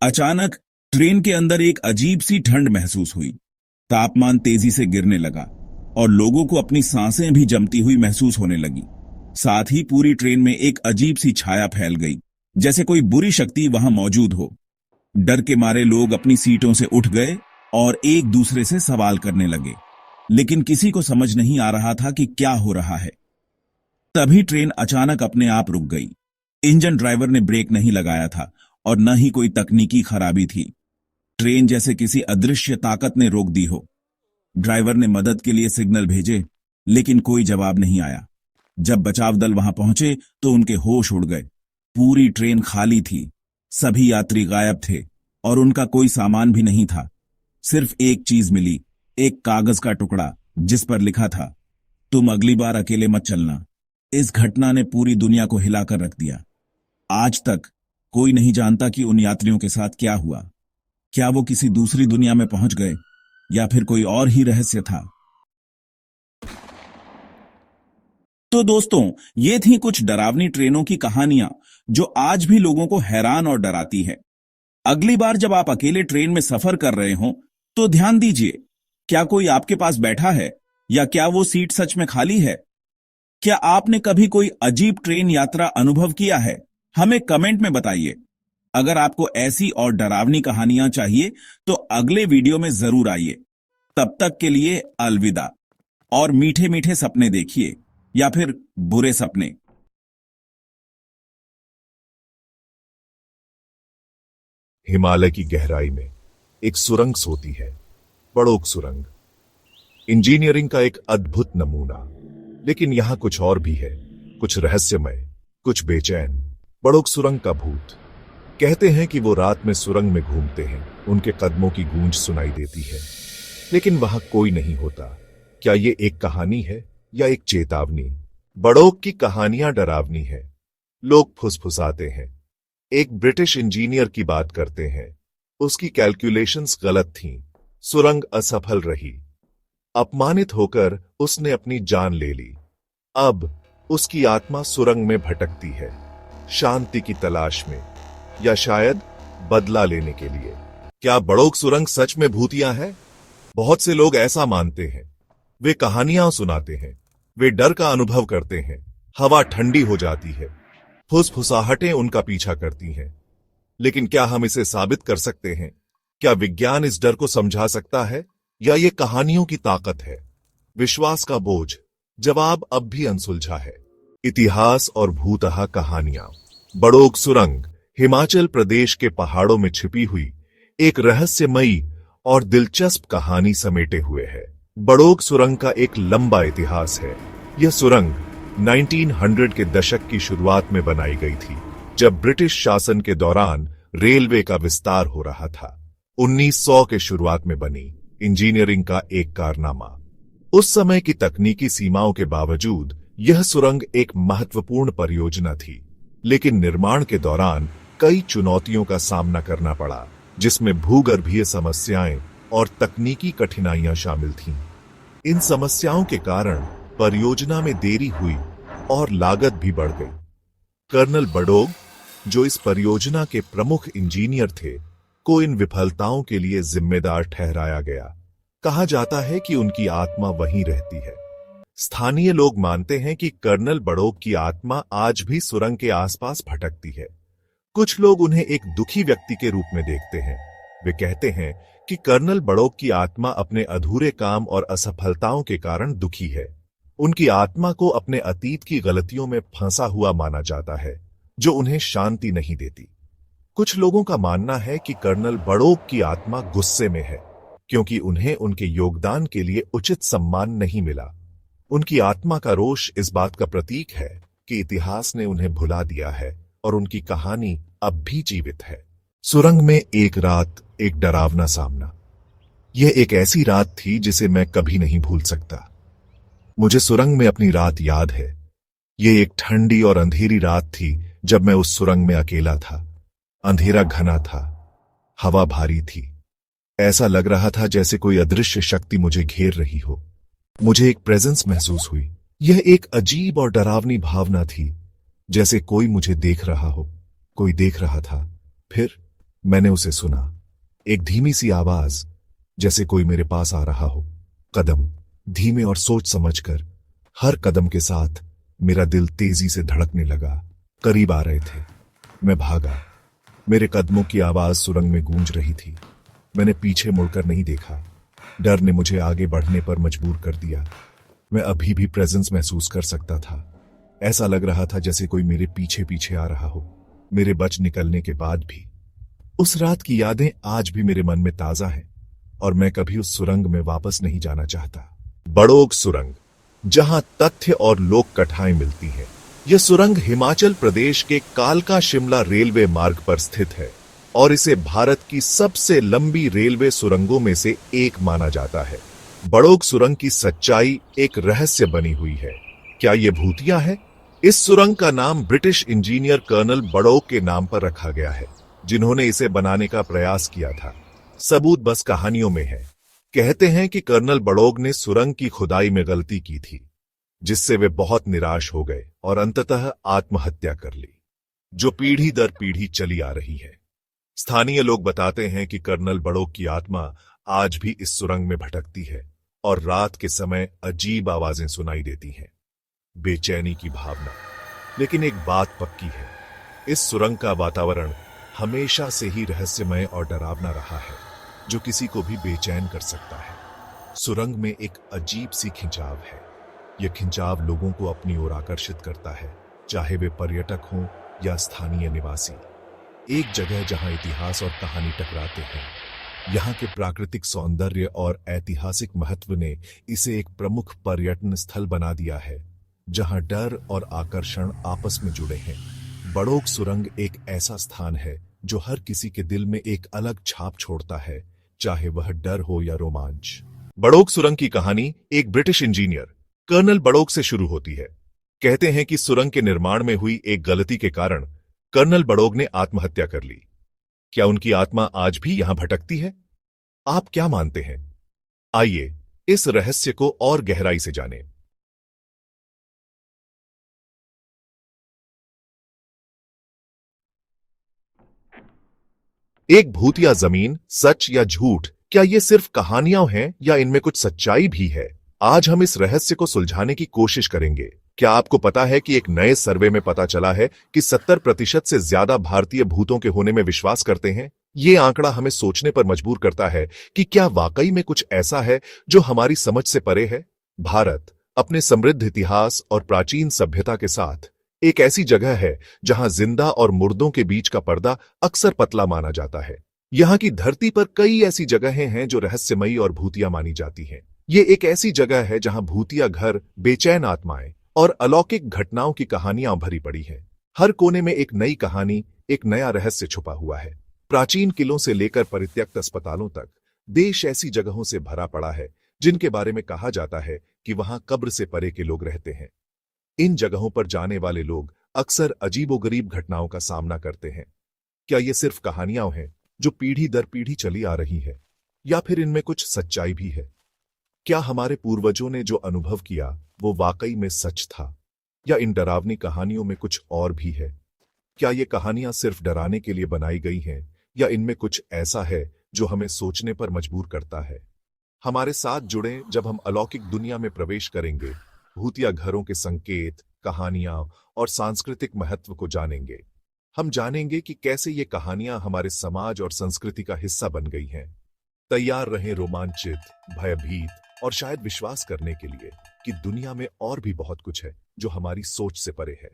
अचानक ट्रेन के अंदर एक अजीब सी ठंड महसूस हुई। तापमान तेजी से गिरने लगा और लोगों को अपनी सांसें भी जमती हुई महसूस होने लगी। साथ ही पूरी ट्रेन में एक अजीब सी छाया फैल गई, जैसे कोई बुरी शक्ति वहां मौजूद हो। डर के मारे लोग अपनी सीटों से उठ गए और एक दूसरे से सवाल करने लगे, लेकिन किसी को समझ नहीं आ रहा था कि क्या हो रहा है। तभी ट्रेन अचानक अपने आप रुक गई। इंजन ड्राइवर ने ब्रेक नहीं लगाया था और न ही कोई तकनीकी खराबी थी। ट्रेन जैसे किसी अदृश्य ताकत ने रोक दी हो। ड्राइवर ने मदद के लिए सिग्नल भेजे, लेकिन कोई जवाब नहीं आया। जब बचाव दल वहां पहुंचे तो उनके होश उड़ गए। पूरी ट्रेन खाली थी, सभी यात्री गायब थे और उनका कोई सामान भी नहीं था। सिर्फ एक चीज मिली, एक कागज का टुकड़ा जिस पर लिखा था, तुम अगली बार अकेले मत चलना। इस घटना ने पूरी दुनिया को हिलाकर रख दिया। आज तक कोई नहीं जानता कि उन यात्रियों के साथ क्या हुआ। क्या वो किसी दूसरी दुनिया में पहुंच गए या फिर कोई और ही रहस्य था। तो दोस्तों, ये थी कुछ डरावनी ट्रेनों की कहानियां जो आज भी लोगों को हैरान और डराती है। अगली बार जब आप अकेले ट्रेन में सफर कर रहे हो तो ध्यान दीजिए, क्या कोई आपके पास बैठा है या क्या वो सीट सच में खाली है। क्या आपने कभी कोई अजीब ट्रेन यात्रा अनुभव किया है? हमें कमेंट में बताइए। अगर आपको ऐसी और डरावनी कहानियां चाहिए तो अगले वीडियो में जरूर आइए। तब तक के लिए अलविदा और मीठे मीठे सपने देखिए या फिर बुरे सपने। हिमालय की गहराई में एक सुरंग सोती है, बड़ोक सुरंग। इंजीनियरिंग का एक अद्भुत नमूना। लेकिन यहां कुछ और भी है, कुछ रहस्यमय, कुछ बेचैन। बड़ोक सुरंग का भूत। कहते हैं कि वो रात में सुरंग में घूमते हैं, उनके कदमों की गूंज सुनाई देती है, लेकिन वहां कोई नहीं होता। क्या ये एक कहानी है या एक चेतावनी? बड़ोक की कहानियां डरावनी है। लोग फुसफुसाते हैं। एक ब्रिटिश इंजीनियर की बात करते हैं, उसकी कैलकुलेशंस गलत थीं, सुरंग असफल रही। अपमानित होकर उसने अपनी जान ले ली। अब उसकी आत्मा सुरंग में भटकती है, शांति की तलाश में या शायद बदला लेने के लिए। क्या बड़ोक सुरंग सच में भूतिया है? बहुत से लोग ऐसा मानते हैं। वे कहानियां सुनाते हैं, वे डर का अनुभव करते हैं। हवा ठंडी हो जाती है, फुसफुसाहटें उनका पीछा करती हैं। लेकिन क्या हम इसे साबित कर सकते हैं? क्या विज्ञान इस डर को समझा सकता है या ये कहानियों की ताकत है? विश्वास का बोझ। जवाब अब भी अनसुलझा है। इतिहास और भूतहा कहानियां। बड़ोक सुरंग हिमाचल प्रदेश के पहाड़ों में छिपी हुई एक रहस्यमयी और दिलचस्प कहानी समेटे हुए है। बड़ोक सुरंग का एक लंबा इतिहास है। यह सुरंग 1900 के दशक की शुरुआत में बनाई गई थी, जब ब्रिटिश शासन के दौरान रेलवे का विस्तार हो रहा था। 1900 के शुरुआत में बनी इंजीनियरिंग का एक कारनामा। उस समय की तकनीकी सीमाओं के बावजूद यह सुरंग एक महत्वपूर्ण परियोजना थी, लेकिन निर्माण के दौरान कई चुनौतियों का सामना करना पड़ा, जिसमें भूगर्भीय समस्याएं और तकनीकी कठिनाइयां शामिल थीं। इन समस्याओं के कारण परियोजना में देरी हुई और लागत भी बढ़ गई। कर्नल बड़ोग, जो इस परियोजना के प्रमुख इंजीनियर थे, को इन विफलताओं के लिए जिम्मेदार ठहराया गया। कहा जाता है कि उनकी आत्मा वहीं रहती है। स्थानीय लोग मानते हैं कि कर्नल बड़ोग की आत्मा आज भी सुरंग के आसपास भटकती है। कुछ लोग उन्हें एक दुखी व्यक्ति के रूप में देखते हैं। वे कहते हैं कि कर्नल बड़ोग की आत्मा अपने अधूरे काम और असफलताओं के कारण दुखी है। उनकी आत्मा को अपने अतीत की गलतियों में फंसा हुआ माना जाता है, जो उन्हें शांति नहीं देती। कुछ लोगों का मानना है कि कर्नल बड़ोग की आत्मा गुस्से में है, क्योंकि उन्हें उनके योगदान के लिए उचित सम्मान नहीं मिला। उनकी आत्मा का रोष इस बात का प्रतीक है कि इतिहास ने उन्हें भुला दिया है और उनकी कहानी अब भी जीवित है। सुरंग में एक रात, एक डरावना सामना। यह एक ऐसी रात थी जिसे मैं कभी नहीं भूल सकता। मुझे सुरंग में अपनी रात याद है। यह एक ठंडी और अंधेरी रात थी जब मैं उस सुरंग में अकेला था। अंधेरा घना था, हवा भारी थी। ऐसा लग रहा था जैसे कोई अदृश्य शक्ति मुझे घेर रही हो। मुझे एक प्रेजेंस महसूस हुई। यह एक अजीब और डरावनी भावना थी, जैसे कोई मुझे देख रहा हो, कोई देख रहा था। फिर मैंने उसे सुना, एक धीमी सी आवाज, जैसे कोई मेरे पास आ रहा हो। कदम धीमे और सोच समझकर। हर कदम के साथ मेरा दिल तेजी से धड़कने लगा। करीब आ रहे थे। मैं भागा। मेरे कदमों की आवाज सुरंग में गूंज रही थी। मैंने पीछे मुड़कर नहीं देखा। डर ने मुझे आगे बढ़ने पर मजबूर कर दिया। मैं अभी भी प्रेजेंस महसूस कर सकता था। ऐसा लग रहा था जैसे कोई मेरे पीछे पीछे आ रहा हो, मेरे बच निकलने के बाद भी। उस रात की यादें आज भी मेरे मन में ताजा हैं और मैं कभी उस सुरंग में वापस नहीं जाना चाहता। बड़ोग सुरंग, जहां तथ्य और लोक कथाएं मिलती हैं। यह सुरंग हिमाचल प्रदेश के कालका शिमला रेलवे मार्ग पर स्थित है और इसे भारत की सबसे लंबी रेलवे सुरंगों में से एक माना जाता है। बड़ोग सुरंग की सच्चाई एक रहस्य बनी हुई है। क्या यह भूतिया है? इस सुरंग का नाम ब्रिटिश इंजीनियर कर्नल बड़ोग के नाम पर रखा गया है, जिन्होंने इसे बनाने का प्रयास किया था। सबूत बस कहानियों में है। कहते हैं कि कर्नल बड़ोग ने सुरंग की खुदाई में गलती की थी, जिससे वे बहुत निराश हो गए और अंततः आत्महत्या कर ली, जो पीढ़ी दर पीढ़ी चली आ रही है। स्थानीय लोग बताते हैं कि कर्नल बड़ोग की आत्मा आज भी इस सुरंग में भटकती है और रात के समय अजीब आवाजें सुनाई देती हैं, बेचैनी की भावना। लेकिन एक बात पक्की है, इस सुरंग का वातावरण हमेशा से ही रहस्यमय और डरावना रहा है, जो किसी को भी बेचैन कर सकता है। सुरंग में एक अजीब सी खिंचाव है। यह खिंचाव लोगों को अपनी ओर आकर्षित करता है, चाहे वे पर्यटक हों या स्थानीय निवासी। एक जगह जहां इतिहास और कहानी टकराते हैं। यहाँ के प्राकृतिक सौंदर्य और ऐतिहासिक महत्व ने इसे एक प्रमुख पर्यटन स्थल बना दिया है, जहां डर और आकर्षण आपस में जुड़े हैं। बड़ोग सुरंग एक ऐसा स्थान है जो हर किसी के दिल में एक अलग छाप छोड़ता है, चाहे वह डर हो या रोमांच। बड़ोग सुरंग की कहानी एक ब्रिटिश इंजीनियर कर्नल बड़ोग से शुरू होती है। कहते हैं कि सुरंग के निर्माण में हुई एक गलती के कारण कर्नल बड़ोग ने आत्महत्या कर ली। क्या उनकी आत्मा आज भी यहां भटकती है? आप क्या मानते हैं? आइए इस रहस्य को और गहराई से जानें। एक भूतिया जमीन, सच या झूठ? क्या ये सिर्फ कहानियां हैं या इनमें कुछ सच्चाई भी है? आज हम इस रहस्य को सुलझाने की कोशिश करेंगे। क्या आपको पता है कि एक नए सर्वे में पता चला है कि 70% से ज्यादा भारतीय भूतों के होने में विश्वास करते हैं? ये आंकड़ा हमें सोचने पर मजबूर करता है कि क्या वाकई में कुछ ऐसा है जो हमारी समझ से परे है। भारत अपने समृद्ध इतिहास और प्राचीन सभ्यता के साथ एक ऐसी जगह है जहां जिंदा और मुर्दों के बीच का पर्दा अक्सर पतला माना जाता है। यहाँ की धरती पर कई ऐसी जगहें हैं जो रहस्यमयी और भूतिया मानी जाती हैं। ये एक ऐसी जगह है जहां भूतिया घर, बेचैन आत्माएं और अलौकिक घटनाओं की कहानियां भरी पड़ी हैं। हर कोने में एक नई कहानी, एक नया रहस्य छुपा हुआ है। प्राचीन किलों से लेकर परित्यक्त अस्पतालों तक देश ऐसी जगहों से भरा पड़ा है जिनके बारे में कहा जाता है कि वहां कब्र से परे के लोग रहते हैं। इन जगहों पर जाने वाले लोग अक्सर अजीबोगरीब घटनाओं का सामना करते हैं। क्या ये सिर्फ कहानियां हैं जो पीढ़ी दर पीढ़ी चली आ रही है, या फिर इनमें कुछ सच्चाई भी है? क्या हमारे पूर्वजों ने जो अनुभव किया वो वाकई में सच था, या इन डरावनी कहानियों में कुछ और भी है? क्या ये कहानियां सिर्फ डराने के लिए बनाई गई हैं, या इनमें कुछ ऐसा है जो हमें सोचने पर मजबूर करता है? हमारे साथ जुड़ें जब हम अलौकिक दुनिया में प्रवेश करेंगे, भूतिया घरों के संकेत, कहानियां और सांस्कृतिक महत्व को जानेंगे। हम जानेंगे कि कैसे ये कहानियां हमारे समाज और संस्कृति का हिस्सा बन गई हैं। तैयार रहें रोमांचित, भयभीत और शायद विश्वास करने के लिए कि दुनिया में और भी बहुत कुछ है जो हमारी सोच से परे है।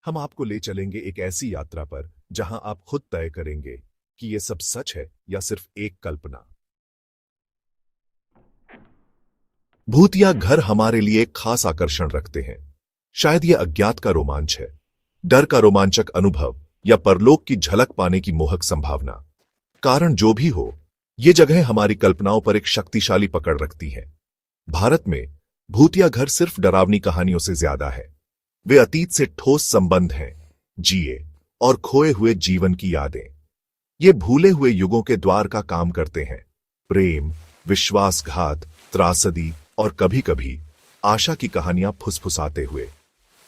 हम आपको ले चलेंगे एक ऐसी यात्रा पर जहां आप खुद तय करेंगे कि यह सब सच है या सिर्फ एक कल्पना। भूतिया घर हमारे लिए एक खास आकर्षण रखते हैं। शायद यह अज्ञात का रोमांच है, डर का रोमांचक अनुभव, या परलोक की झलक पाने की मोहक संभावना। कारण जो भी हो, ये जगह हमारी कल्पनाओं पर एक शक्तिशाली पकड़ रखती है। भारत में भूतिया घर सिर्फ डरावनी कहानियों से ज्यादा है। वे अतीत से ठोस संबंध हैं, जिए और खोए हुए जीवन की यादें। ये भूले हुए युगों के द्वार का काम करते हैं। प्रेम, विश्वासघात, त्रासदी और कभी-कभी आशा की कहानियां फुसफुसाते हुए।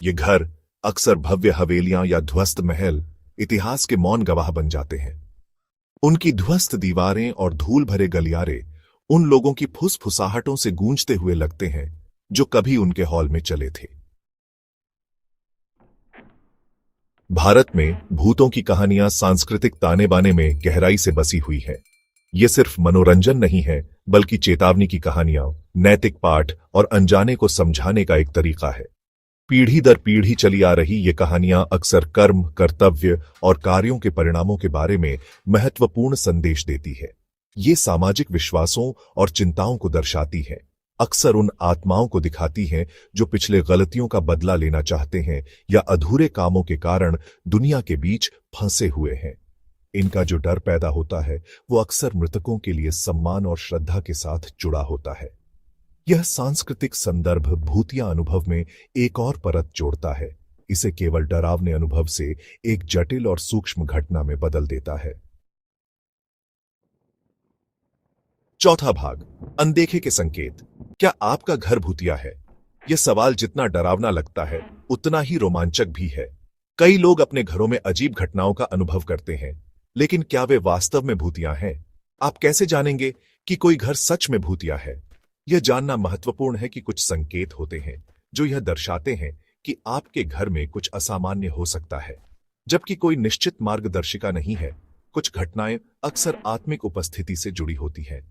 ये घर अक्सर भव्य हवेलियां या ध्वस्त महल इतिहास के मौन गवाह बन जाते हैं। उनकी ध्वस्त दीवारें और धूल भरे गलियारे उन लोगों की फुसफुसाहटों से गूंजते हुए लगते हैं जो कभी उनके हॉल में चले थे। भारत में भूतों की कहानियां सांस्कृतिक ताने बाने में गहराई से बसी हुई है। ये सिर्फ मनोरंजन नहीं है, बल्कि चेतावनी की कहानियां, नैतिक पाठ और अनजाने को समझाने का एक तरीका है। पीढ़ी दर पीढ़ी चली आ रही ये कहानियां अक्सर कर्म, कर्तव्य और कार्यों के परिणामों के बारे में महत्वपूर्ण संदेश देती है। ये सामाजिक विश्वासों और चिंताओं को दर्शाती है, अक्सर उन आत्माओं को दिखाती हैं जो पिछले गलतियों का बदला लेना चाहते हैं या अधूरे कामों के कारण दुनिया के बीच फंसे हुए हैं। इनका जो डर पैदा होता है वो अक्सर मृतकों के लिए सम्मान और श्रद्धा के साथ जुड़ा होता है। यह सांस्कृतिक संदर्भ भूतिया अनुभव में एक और परत जोड़ता है, इसे केवल डरावने अनुभव से एक जटिल और सूक्ष्म घटना में बदल देता है। चौथा भाग, अनदेखे के संकेत। क्या आपका घर भूतिया है? यह सवाल जितना डरावना लगता है उतना ही रोमांचक भी है। कई लोग अपने घरों में अजीब घटनाओं का अनुभव करते हैं, लेकिन क्या वे वास्तव में भूतिया हैं? आप कैसे जानेंगे कि कोई घर सच में भूतिया है? यह जानना महत्वपूर्ण है कि कुछ संकेत होते हैं जो यह दर्शाते हैं कि आपके घर में कुछ असामान्य हो सकता है, जबकि कोई निश्चित मार्गदर्शिका नहीं है। कुछ घटनाएं अक्सर आत्मिक उपस्थिति से जुड़ी होती हैं।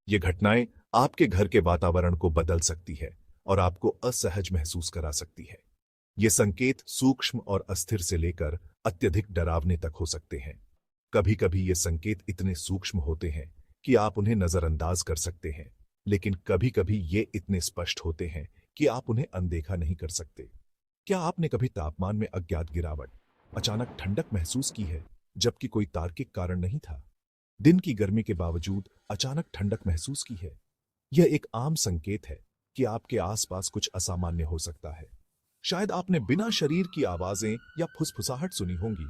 ये घटनाएं आपके घर के वातावरण को बदल सकती है और आपको असहज महसूस करा सकती है। ये संकेत सूक्ष्म और अस्थिर से लेकर अत्यधिक डरावने तक हो सकते हैं। कभी कभी ये संकेत इतने सूक्ष्म होते हैं कि आप उन्हें नजरअंदाज कर सकते हैं, लेकिन कभी कभी ये इतने स्पष्ट होते हैं कि आप उन्हें अनदेखा नहीं कर सकते। क्या आपने कभी तापमान में अज्ञात गिरावट, अचानक ठंडक महसूस की है जबकि कोई तार्किक कारण नहीं था? दिन की गर्मी के बावजूद अचानक ठंडक महसूस की है? यह एक आम संकेत है कि आपके आसपास कुछ असामान्य हो सकता है। शायद आपने बिना शरीर की आवाजें या फुसफुसाहट सुनी होंगी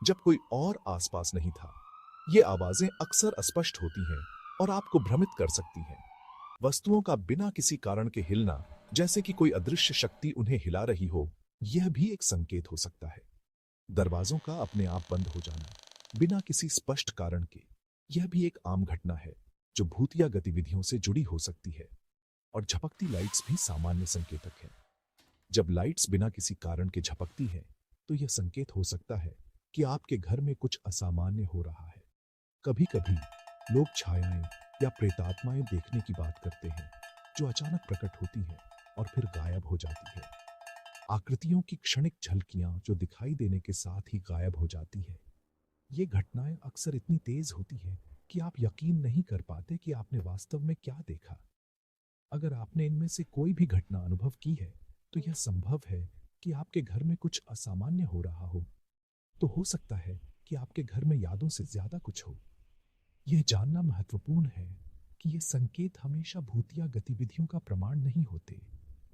जब कोई और आसपास नहीं था। ये आवाजें अक्सर अस्पष्ट होती हैं और आपको भ्रमित कर सकती हैं। वस्तुओं का बिना किसी कारण के हिलना, जैसे कि कोई अदृश्य शक्ति उन्हें हिला रही हो, यह भी एक संकेत हो सकता है। दरवाजों का अपने आप बंद हो जाना बिना किसी स्पष्ट कारण के, यह भी एक आम घटना है जो भूतिया गतिविधियों से जुड़ी हो सकती है। और झपकती लाइट्स भी सामान्य संकेतक है। जब लाइट्स बिना किसी कारण के झपकती हैं, तो यह संकेत हो सकता है कि आपके घर में कुछ असामान्य हो रहा है। कभी कभी लोग छायाएं या प्रेतात्माएं देखने की बात करते हैं जो अचानक प्रकट होती हैं और फिर गायब हो जाती है। आकृतियों की क्षणिक झलकियां जो दिखाई देने के साथ ही गायब हो जाती है। ये घटनाएं अक्सर इतनी तेज होती है कि आप यकीन नहीं कर पाते कि आपने वास्तव में क्या देखा। अगर आपने इनमें से कोई भी घटना अनुभव की है, तो यह संभव है कि आपके घर में कुछ असामान्य हो रहा हो। तो हो सकता है कि आपके घर में यादों से ज्यादा कुछ हो। यह जानना महत्वपूर्ण है कि ये संकेत हमेशा भूतिया गतिविधियों का प्रमाण नहीं होते,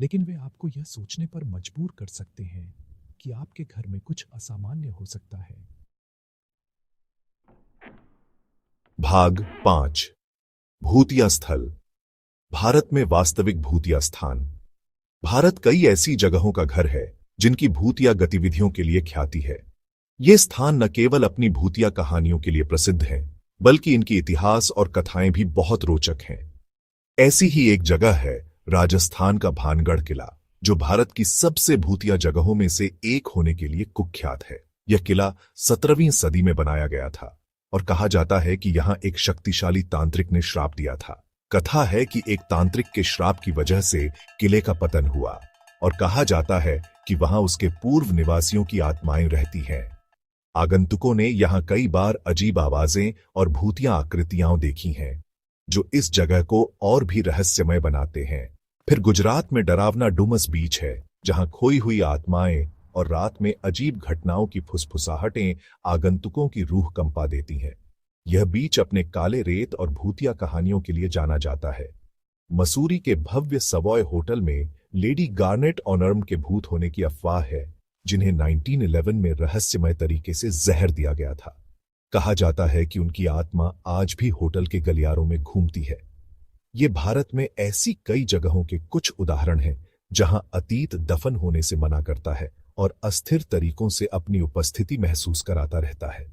लेकिन वे आपको यह सोचने पर मजबूर कर सकते हैं कि आपके घर में कुछ असामान्य हो सकता है। भाग 5, भूतिया स्थल। भारत में वास्तविक भूतिया स्थान। भारत कई ऐसी जगहों का घर है जिनकी भूतिया गतिविधियों के लिए ख्याति है। ये स्थान न केवल अपनी भूतिया कहानियों के लिए प्रसिद्ध हैं, बल्कि इनकी इतिहास और कथाएं भी बहुत रोचक हैं। ऐसी ही एक जगह है राजस्थान का भानगढ़ किला, जो भारत की सबसे भूतिया जगहों में से एक होने के लिए कुख्यात है। यह किला 17वीं सदी में बनाया गया था और कहा जाता है कि यहां एक शक्तिशाली तांत्रिक ने श्राप दिया था। कथा है कि एक तांत्रिक के श्राप की वजह से किले का पतन हुआ और कहा जाता है कि वहां उसके पूर्व निवासियों की आत्माएं रहती हैं। आगंतुकों ने यहां कई बार अजीब आवाजें और भूतिया आकृतियां देखी हैं, जो इस जगह को और भी रहस्यमय बनाते हैं। फिर गुजरात में डरावना डुमस बीच है, जहां खोई हुई आत्माएं और रात में अजीब घटनाओं की फुसफुसाहटें आगंतुकों की रूह कंपा देती हैं। यह बीच अपने काले रेत और भूतिया कहानियों के लिए जाना जाता है। मसूरी के भव्य सवॉय होटल में लेडी गार्नेट ऑनर्म के भूत होने की अफवाह है, जिन्हें 1911 में रहस्यमय तरीके से जहर दिया गया था। कहा जाता है कि उनकी आत्मा आज भी होटल के गलियारों में घूमती है। ये भारत में ऐसी कई जगहों के कुछ उदाहरण हैं जहां अतीत दफन होने से मना करता है और अस्थिर तरीकों से अपनी उपस्थिति महसूस कराता रहता है।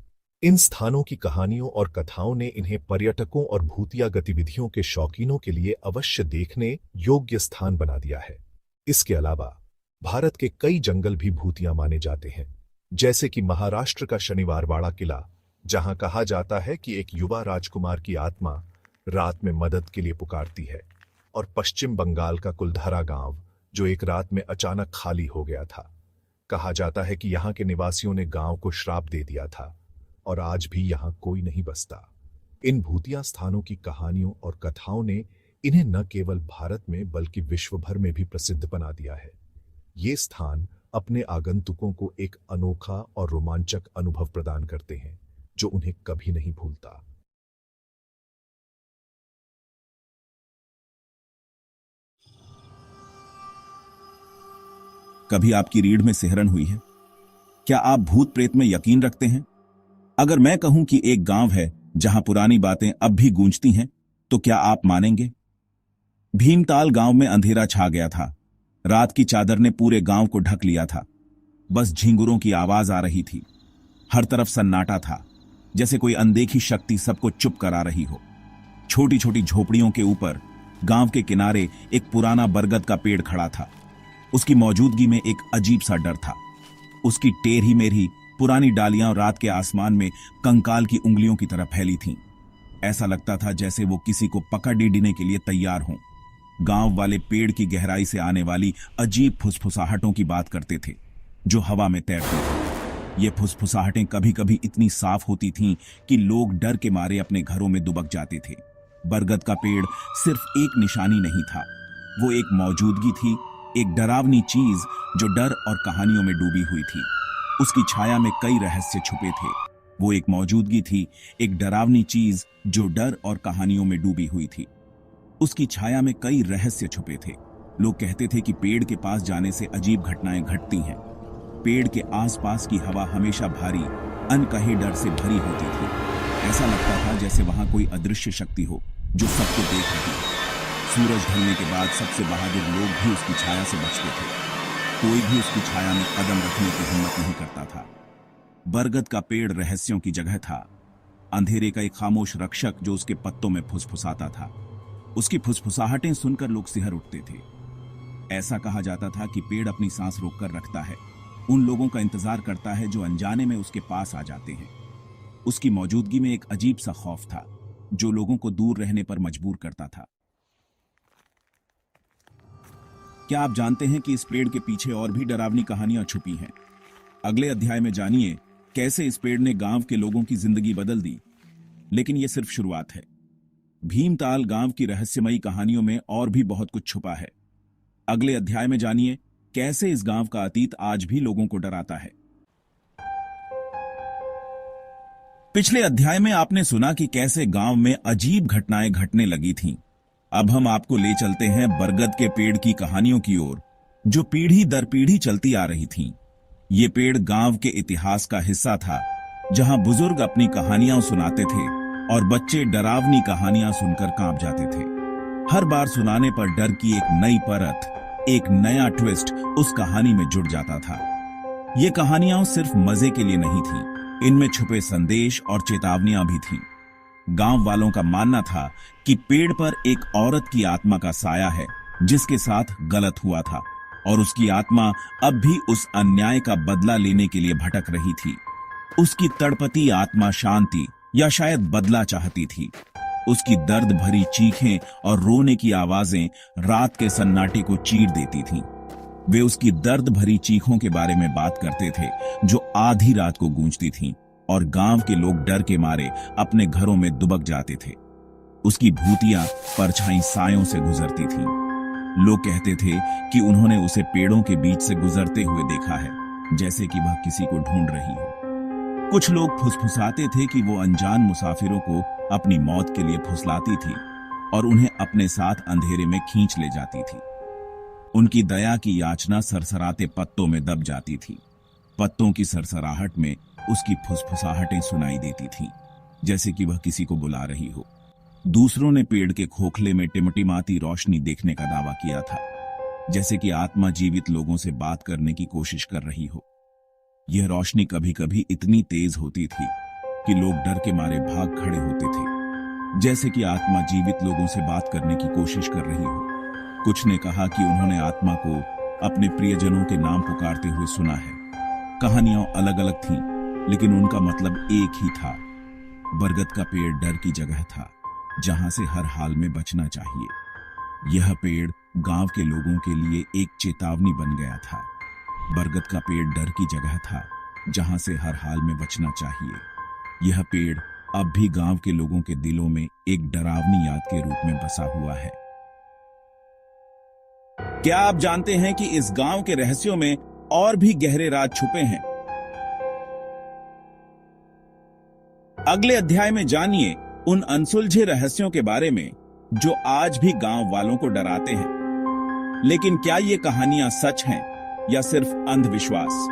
इन स्थानों की कहानियों और कथाओं ने इन्हें पर्यटकों और भूतिया गतिविधियों के शौकीनों के लिए अवश्य देखने योग्य स्थान बना दिया है। इसके अलावा भारत के कई जंगल भी भूतिया माने जाते हैं, जैसे कि महाराष्ट्र का शनिवारवाड़ा किला, जहां कहा जाता है कि एक युवा राजकुमार की आत्मा रात में मदद के लिए पुकारती है, और पश्चिम बंगाल का कुलधारा गांव जो एक रात में अचानक खाली हो गया था। कहा जाता है कि यहां के निवासियों ने गांव को श्राप दे दिया था और आज भी यहां कोई नहीं बसता। इन भूतिया स्थानों की कहानियों और कथाओं ने इन्हें न केवल भारत में बल्कि विश्व भर में भी प्रसिद्ध बना दिया है। ये स्थान अपने आगंतुकों को एक अनोखा और रोमांचक अनुभव प्रदान करते हैं जो उन्हें कभी नहीं भूलता। कभी आपकी रीढ़ में सिहरन हुई है? क्या आप भूत प्रेत में यकीन रखते हैं? अगर मैं कहूं कि एक गांव है जहां पुरानी बातें अब भी गूंजती हैं, तो क्या आप मानेंगे? भीमताल गांव में अंधेरा छा गया था। रात की चादर ने पूरे गांव को ढक लिया था। बस झिंगुरों की आवाज आ रही थी। हर तरफ सन्नाटा था, जैसे कोई अनदेखी शक्ति सबको चुप करा रही हो। छोटी छोटी झोपड़ियों के ऊपर गांव के किनारे एक पुराना बरगद का पेड़ खड़ा था। उसकी मौजूदगी में एक अजीब सा डर था। उसकी टेढ़ी मेढ़ी पुरानी डालियां रात के आसमान में कंकाल की उंगलियों की तरह फैली थीं। ऐसा लगता था जैसे वो किसी को पकड़ डीडने के लिए तैयार हों। गांव वाले पेड़ की गहराई से आने वाली अजीब फुसफुसाहटों की बात करते थे जो हवा में तैरती थी। ये फुसफुसाहटें कभी कभी इतनी साफ होती थीं कि लोग डर के मारे अपने घरों में दुबक जाते थे। बरगद का पेड़ सिर्फ एक निशानी नहीं था, वो एक मौजूदगी थी, एक डरावनी चीज जो डर और कहानियों में डूबी हुई थी। उसकी छाया में कई रहस्य छुपे थे। वो एक मौजूदगी थी, एक डरावनी चीज जो डर और कहानियों में डूबी हुई थी। उसकी छाया में कई रहस्य छुपे थे। लोग कहते थे कि पेड़ के पास जाने से अजीब घटनाएं घटती हैं। पेड़ के आसपास की हवा हमेशा भारी, अनकहे डर से भरी होती थी। ऐसा लगता था जैसे वहां कोई अदृश्य शक्ति हो जो सबको देख रही है। सूरज ढलने के बाद सबसे बहादुर लोग भी उसकी छाया से बचते थे। कोई भी उसकी छाया में कदम रखने की हिम्मत नहीं करता था। बरगद का पेड़ रहस्यों की जगह था, अंधेरे का एक खामोश रक्षक जो उसके पत्तों में फुसफुसाता था। उसकी फुसफुसाहटें सुनकर लोग सिहर उठते थे। ऐसा कहा जाता था कि पेड़ अपनी सांस रोककर रखता है, उन लोगों का इंतजार करता है जो अनजाने में उसके पास आ जाते हैं। उसकी मौजूदगी में एक अजीब सा खौफ था जो लोगों को दूर रहने पर मजबूर करता था। क्या आप जानते हैं कि इस पेड़ के पीछे और भी डरावनी कहानियां छुपी हैं? अगले अध्याय में जानिए कैसे इस पेड़ ने गांव के लोगों की जिंदगी बदल दी। लेकिन यह सिर्फ शुरुआत है। भीमताल गांव की रहस्यमयी कहानियों में और भी बहुत कुछ छुपा है। अगले अध्याय में जानिए कैसे इस गांव का अतीत आज भी लोगों को डराता है। पिछले अध्याय में आपने सुना कि कैसे गांव में अजीब घटनाएं घटने लगी थीं। अब हम आपको ले चलते हैं बरगद के पेड़ की कहानियों की ओर, जो पीढ़ी दर पीढ़ी चलती आ रही थीं। ये पेड़ गांव के इतिहास का हिस्सा था, जहां बुजुर्ग अपनी कहानियां सुनाते थे और बच्चे डरावनी कहानियां सुनकर कांप जाते थे। हर बार सुनाने पर डर की एक नई परत, एक नया ट्विस्ट उस कहानी में जुड़ जाता था। ये कहानियां सिर्फ मजे के लिए नहीं थीं, इनमें छुपे संदेश और चेतावनियां भी थीं। गांव वालों का मानना था कि पेड़ पर एक औरत की आत्मा का साया है जिसके साथ गलत हुआ था, और उसकी आत्मा अब भी उस अन्याय का बदला लेने के लिए भटक रही थी। उसकी तड़पती आत्मा शांति या शायद बदला चाहती थी। उसकी दर्द भरी चीखें और रोने की आवाजें रात के सन्नाटे को चीर देती थीं। वे उसकी दर्द भरी चीखों के बारे में बात करते थे जो आधी रात को गूंजती थीं, और गांव के लोग डर के मारे अपने घरों में दुबक जाते थे। उसकी भूतियां परछाई सायों से गुजरती थीं। लोग कहते थे कि उन्होंने उसे पेड़ों के बीच से गुजरते हुए देखा है, जैसे कि वह किसी को ढूंढ रही हो। कुछ लोग फुसफुसाते थे कि वो अनजान मुसाफिरों को अपनी मौत के लिए फुसलाती थी और उन्हें अपने साथ अंधेरे में खींच ले जाती थी। उनकी दया की याचना सरसराते पत्तों में दब जाती थी। पत्तों की सरसराहट में उसकी फुसफुसाहटें सुनाई देती थीं, जैसे कि वह किसी को बुला रही हो। दूसरों ने पेड़ के खोखले में टिमटिमाती रोशनी देखने का दावा किया था, जैसे कि आत्मा जीवित लोगों से बात करने की कोशिश कर रही हो। यह रोशनी कभी कभी इतनी तेज होती थी कि लोग डर के मारे भाग खड़े होते थे, जैसे कि आत्मा जीवित लोगों से बात करने की कोशिश कर रही हो। कुछ ने कहा कि उन्होंने आत्मा को अपने प्रियजनों के नाम पुकारते हुए सुना है। कहानियां अलग अलग थीं, लेकिन उनका मतलब एक ही था, बरगद का पेड़ डर की जगह था, जहां से हर हाल में बचना चाहिए। यह पेड़ गांव के लोगों के लिए एक चेतावनी बन गया था। बरगद का पेड़ डर की जगह था, जहां से हर हाल में बचना चाहिए। यह पेड़ अब भी गांव के लोगों के दिलों में एक डरावनी याद के रूप में बसा हुआ है। क्या आप जानते हैं कि इस गांव के रहस्यों में और भी गहरे राज छुपे हैं? अगले अध्याय में जानिए उन अनसुलझे रहस्यों के बारे में जो आज भी गांव वालों को डराते हैं। लेकिन क्या ये कहानियां सच हैं या सिर्फ अंधविश्वास?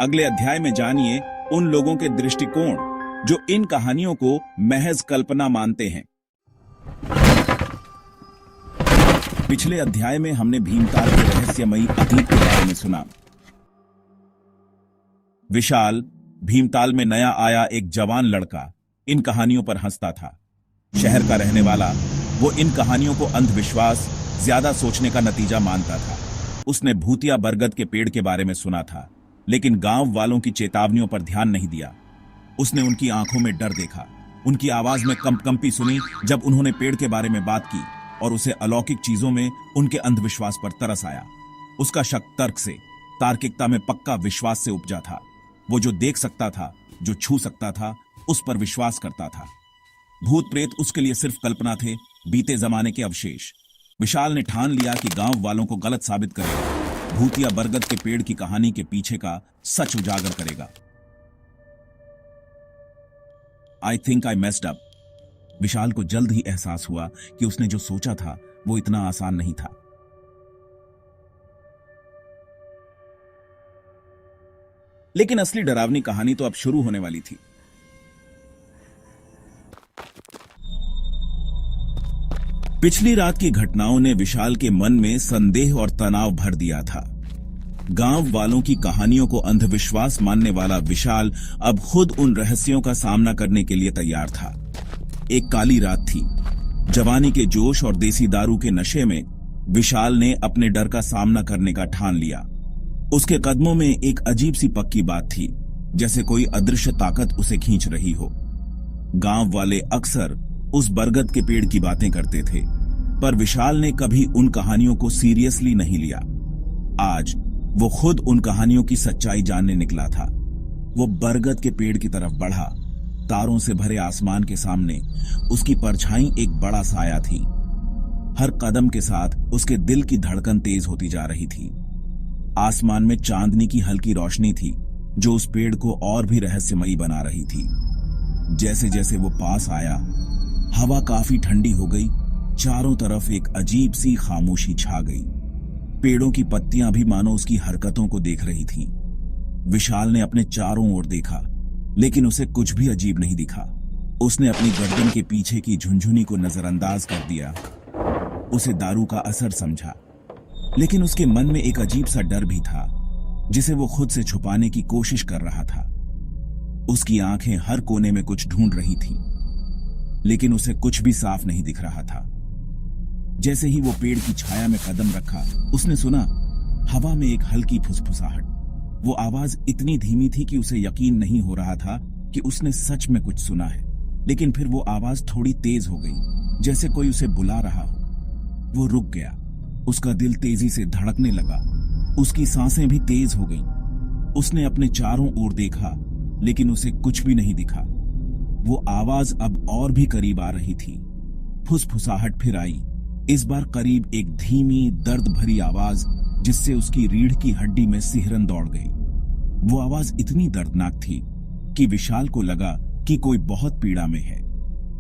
अगले अध्याय में जानिए उन लोगों के दृष्टिकोण जो इन कहानियों को महज कल्पना मानते हैं। पिछले अध्याय में हमने भीमताल के रहस्यमयी अतीत के बारे में सुना। विशाल, भीमताल में नया आया एक जवान लड़का, इन कहानियों पर हंसता था। शहर का रहने वाला वो इन कहानियों को अंधविश्वास, ज्यादा सोचने का नतीजा मानता था। उसने भूतिया बरगद के पेड़ के बारे में सुना था, लेकिन गांव वालों की चेतावनियों पर ध्यान नहीं दिया। उसने उनकी आंखों में डर देखा, उनकी आवाज में कंपकंपी सुनी जब उन्होंने पेड़ के बारे में बात की, और उसे अलौकिक चीजों में उनके अंधविश्वास पर तरस आया। उसका शक तर्क से, तार्किकता में पक्का विश्वास से उपजा था। वो जो देख सकता था, जो छू सकता था, उस पर विश्वास करता था। भूत प्रेत उसके लिए सिर्फ कल्पना थे, बीते जमाने के अवशेष। विशाल ने ठान लिया कि गांव वालों को गलत साबित करेगा, भूतिया बरगद के पेड़ की कहानी के पीछे का सच उजागर करेगा। I think I messed up. Vishal को जल्द ही एहसास हुआ कि उसने जो सोचा था वो इतना आसान नहीं था। लेकिन असली डरावनी कहानी तो अब शुरू होने वाली थी। पिछली रात की घटनाओं ने विशाल के मन में संदेह और तनाव भर दिया था। गांव वालों की कहानियों को अंधविश्वास मानने वाला विशाल अब खुद उन रहस्यों का सामना करने के लिए तैयार था। एक काली रात थी। जवानी के जोश और देसी दारू के नशे में विशाल ने अपने डर का सामना करने का ठान लिया। उसके कदमों में एक अजीब सी पक्की बात थी, जैसे कोई अदृश्य ताकत उसे खींच रही हो। गांव वाले अक्सर उस बरगद के पेड़ की बातें करते थे, पर विशाल ने कभी उन कहानियों को सीरियसली नहीं लिया। आज वो खुद उन कहानियों की सच्चाई जानने निकला था। वो बरगद के पेड़ की तरफ बढ़ा। तारों से भरे आसमान के सामने उसकी परछाई एक बड़ा साया थी। हर कदम के साथ उसके दिल की धड़कन तेज होती जा रही थी। आसमान में चांदनी की हल्की रोशनी थी, जो उस पेड़ को और भी रहस्यमयी बना रही थी। जैसे जैसे वो पास आया, हवा काफी ठंडी हो गई। चारों तरफ एक अजीब सी खामोशी छा गई। पेड़ों की पत्तियां भी मानो उसकी हरकतों को देख रही थीं। विशाल ने अपने चारों ओर देखा, लेकिन उसे कुछ भी अजीब नहीं दिखा। उसने अपनी गर्दन के पीछे की झुनझुनी को नजरअंदाज कर दिया। उसे दारू का असर समझा, लेकिन उसके मन में एक अजीब सा डर भी था, जिसे वो खुद से छुपाने की कोशिश कर रहा था। उसकी आंखें हर कोने में कुछ ढूंढ रही थीं, लेकिन उसे कुछ भी साफ नहीं दिख रहा था। जैसे ही वो पेड़ की छाया में कदम रखा, उसने सुना हवा में एक हल्की फुसफुसाहट। वो आवाज इतनी धीमी थी कि उसे यकीन नहीं हो रहा था कि उसने सच में कुछ सुना है। लेकिन फिर वो आवाज थोड़ी तेज हो गई, जैसे कोई उसे बुला रहा हो। वो रुक गया। उसका दिल तेजी से धड़कने लगा। उसकी सांसें भी तेज हो गईं। उसने अपने चारों ओर देखा, लेकिन उसे कुछ भी नहीं दिखा। वो आवाज अब और भी करीब आ रही थी। फुसफुसाहट फिर आई, इस बार करीब एक धीमी, दर्द भरी आवाज, जिससे उसकी रीढ़ की हड्डी में सिहरन दौड़ गई। वो आवाज इतनी दर्दनाक थी कि विशाल को लगा कि कोई बहुत पीड़ा में है।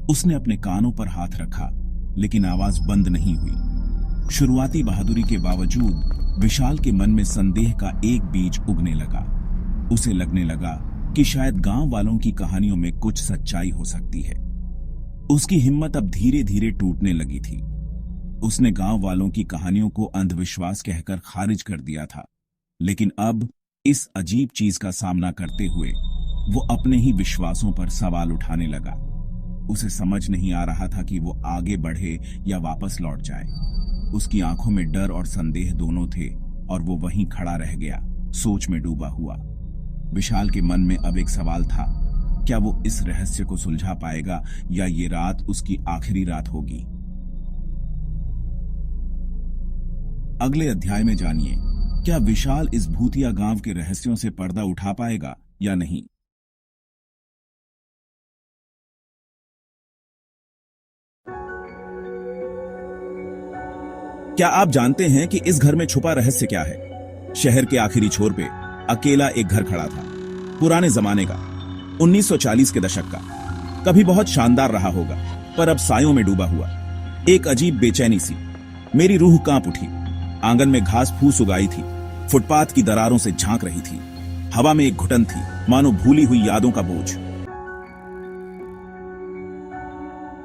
उसने अपने कानों पर हाथ रखा, लेकिन आवाज बंद नहीं हुई। शुरुआती बहादुरी के बावजूद विशाल के मन में संदेह का एक बीज उगने लगा। उसे लगने लगा कि शायद गांव वालों की कहानियों में कुछ सच्चाई हो सकती है। उसकी हिम्मत अब धीरे धीरे टूटने लगी थी। उसने गांव वालों की कहानियों को अंधविश्वास कहकर खारिज कर दिया था, लेकिन अब इस अजीब चीज का सामना करते हुए वो अपने ही विश्वासों पर सवाल उठाने लगा। उसे समझ नहीं आ रहा था कि वो आगे बढ़े या वापस लौट जाए। उसकी आंखों में डर और संदेह दोनों थे, और वो वहीं खड़ा रह गया, सोच में डूबा हुआ। विशाल के मन में अब एक सवाल था, क्या वो इस रहस्य को सुलझा पाएगा या ये रात उसकी आखिरी रात होगी? अगले अध्याय में जानिए, क्या विशाल इस भूतिया गांव के रहस्यों से पर्दा उठा पाएगा या नहीं। क्या आप जानते हैं कि इस घर में छुपा रहस्य क्या है? शहर के आखिरी छोर पे अकेला एक घर खड़ा था, पुराने जमाने का, 1940 के दशक का। कभी बहुत शानदार रहा होगा, पर अब सायों में डूबा हुआ। एक अजीब बेचैनी सी, मेरी रूह कांप उठी। आंगन में घास फूस उगाई थी, फुटपाथ की दरारों से झांक रही थी। हवा में एक घुटन थी, मानो भूली हुई यादों का बोझ।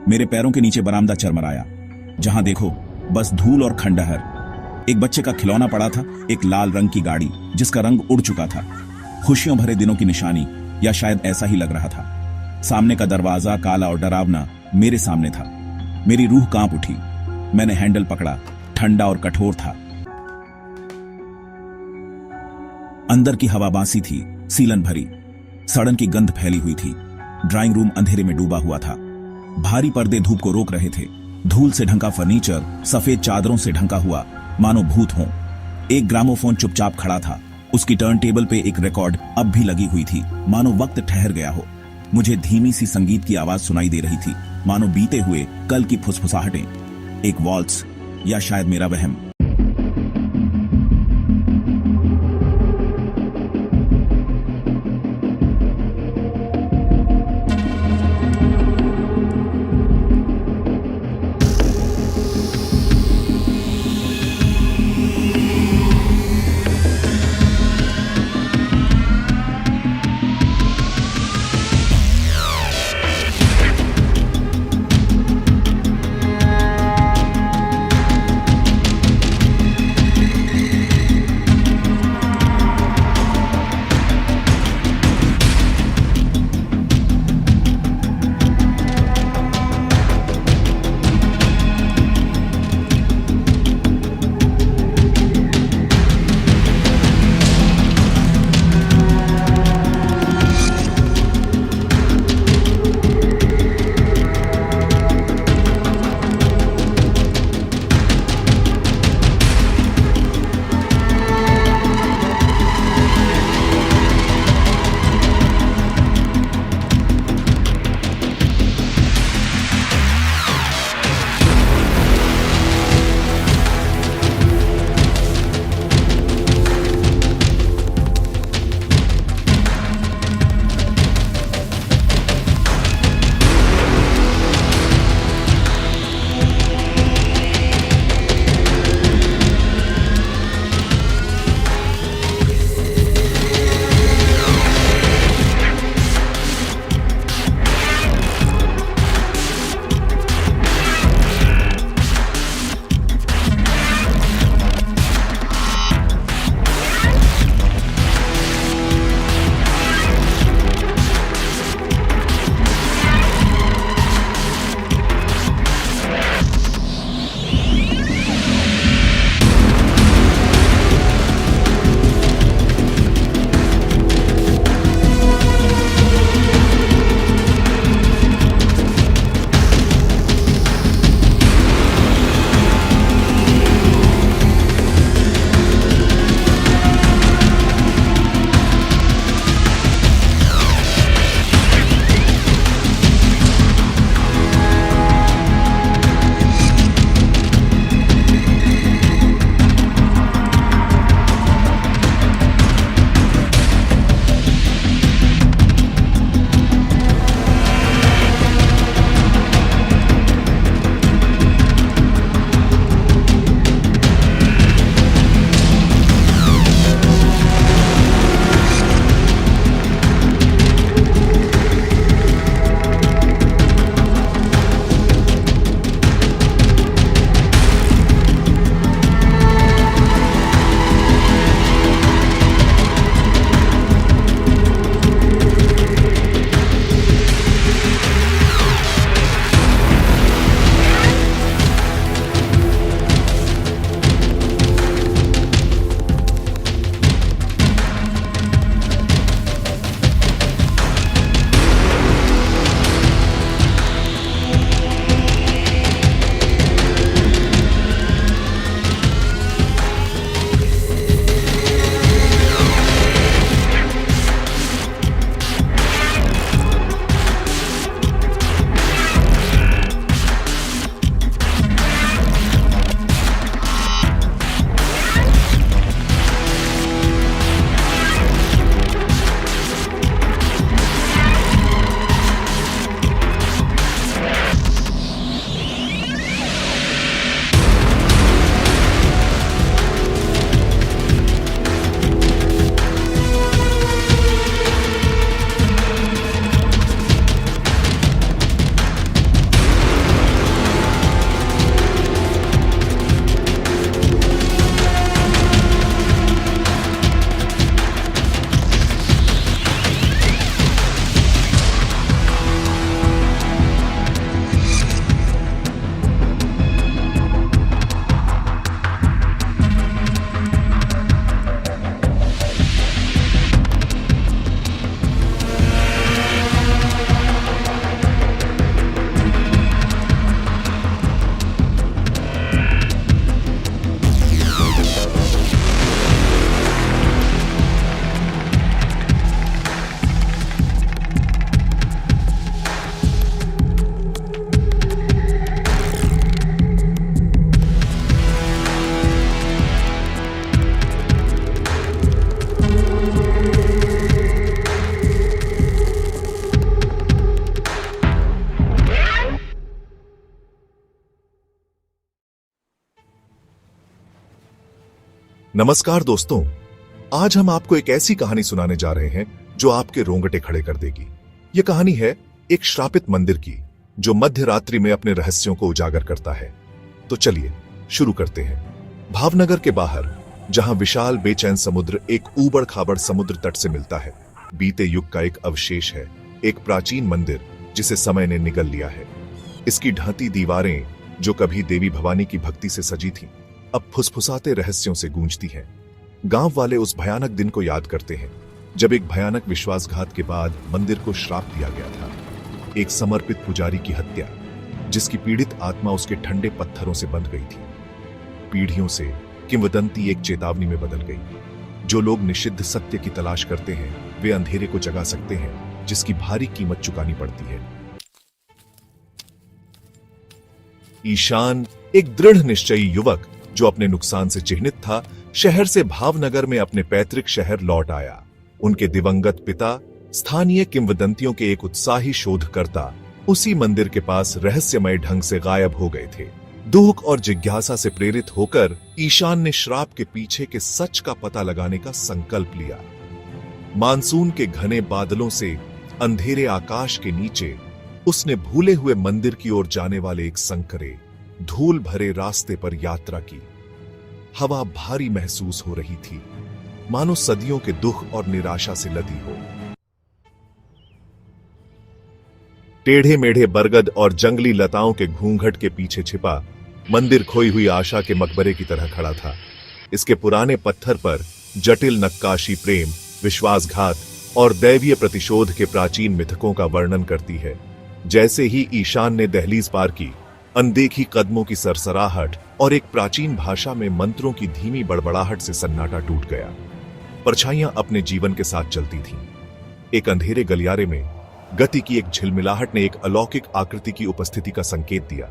मेरे पैरों के नीचे बरामदा चरमराया। जहां देखो बस धूल और खंडहर। एक बच्चे का खिलौना पड़ा था, एक लाल रंग की गाड़ी जिसका रंग उड़ चुका था। खुशियों भरे दिनों की निशानी, या शायद ऐसा ही लग रहा था। सामने का दरवाजा काला और डरावना मेरे सामने था। मेरी रूह कांप उठी। मैंने हैंडल पकड़ा, ठंडा और कठोर था। अंदर की हवा बासी थी, सीलन भरी। सड़न की गंध फैली हुई थी। ड्राइंग रूम अंधेरे में डूबा हुआ था। भारी पर्दे धूप को रोक रहे थे। धूल से ढंका फर्नीचर सफेद चादरों से ढंका हुआ, मानो भूत हो। एक ग्रामोफोन चुपचाप खड़ा था। उसकी टर्न टेबल पे एक रिकॉर्ड अब भी लगी हुई थी, मानो वक्त ठहर गया हो। मुझे धीमी सी संगीत की आवाज सुनाई दे रही थी, मानो बीते हुए कल की फुसफुसाहटें। एक वॉल्स, या शायद मेरा वहम। नमस्कार दोस्तों, आज हम आपको एक ऐसी कहानी सुनाने जा रहे हैं जो आपके रोंगटे खड़े कर देगी। यह कहानी है एक श्रापित मंदिर की जो मध्य रात्रि में अपने रहस्यों को उजागर करता है। तो चलिए शुरू करते हैं। भावनगर के बाहर, जहां विशाल बेचैन समुद्र एक ऊबड़ खाबड़ समुद्र तट से मिलता है, बीते युग का एक अवशेष है, एक प्राचीन मंदिर जिसे समय ने निगल लिया है। इसकी ढांती दीवारें, जो कभी देवी भवानी की भक्ति से सजी थीं, अब फुसफुसाते रहस्यों से गूंजती हैं। गांव वाले उस भयानक दिन को याद करते हैं जब एक भयानक विश्वासघात के बाद मंदिर को श्राप दिया गया था। एक समर्पित पुजारी की हत्या, जिसकी पीड़ित आत्मा उसके ठंडे पत्थरों से बंध गई थी। पीढ़ियों से किंवदंती एक चेतावनी में बदल गई। जो लोग निषिद्ध सत्य की तलाश करते हैं, वे अंधेरे को जगा सकते हैं, जिसकी भारी कीमत चुकानी पड़ती है। ईशान, एक दृढ़ निश्चयी युवक जो अपने नुकसान से चिह्नित था, शहर से भावनगर में अपने पैतृक शहर लौट आया। उनके दिवंगत पिता, स्थानीय किंवदंतियों के एक उत्साही शोधकर्ता, उसी मंदिर के पास रहस्यमय ढंग से गायब हो गए थे। दुख और जिज्ञासा से प्रेरित होकर ईशान ने श्राप के पीछे के सच का पता लगाने का संकल्प लिया। मानसून के घने बादलों से अंधेरे आकाश के नीचे उसने भूले हुए मंदिर की ओर जाने वाले एक संकरे, धूल भरे रास्ते पर यात्रा की। हवा भारी महसूस हो रही थी, मानो सदियों के दुख और निराशा से लदी हो। टेढ़े मेढ़े बरगद और जंगली लताओं के घूंघट के पीछे छिपा मंदिर खोई हुई आशा के मकबरे की तरह खड़ा था। इसके पुराने पत्थर पर जटिल नक्काशी प्रेम, विश्वासघात और दैवीय प्रतिशोध के प्राचीन मिथकों का वर्णन करती है। जैसे ही ईशान ने दहलीज पार की, अनदेखी कदमों की सरसराहट और एक प्राचीन भाषा में मंत्रों की धीमी बड़बड़ाहट से सन्नाटा टूट गया। परछाइयां अपने जीवन के साथ चलती थीं। एक अंधेरे गलियारे में गति की एक झिलमिलाहट ने एक अलौकिक आकृति की उपस्थिति का संकेत दिया।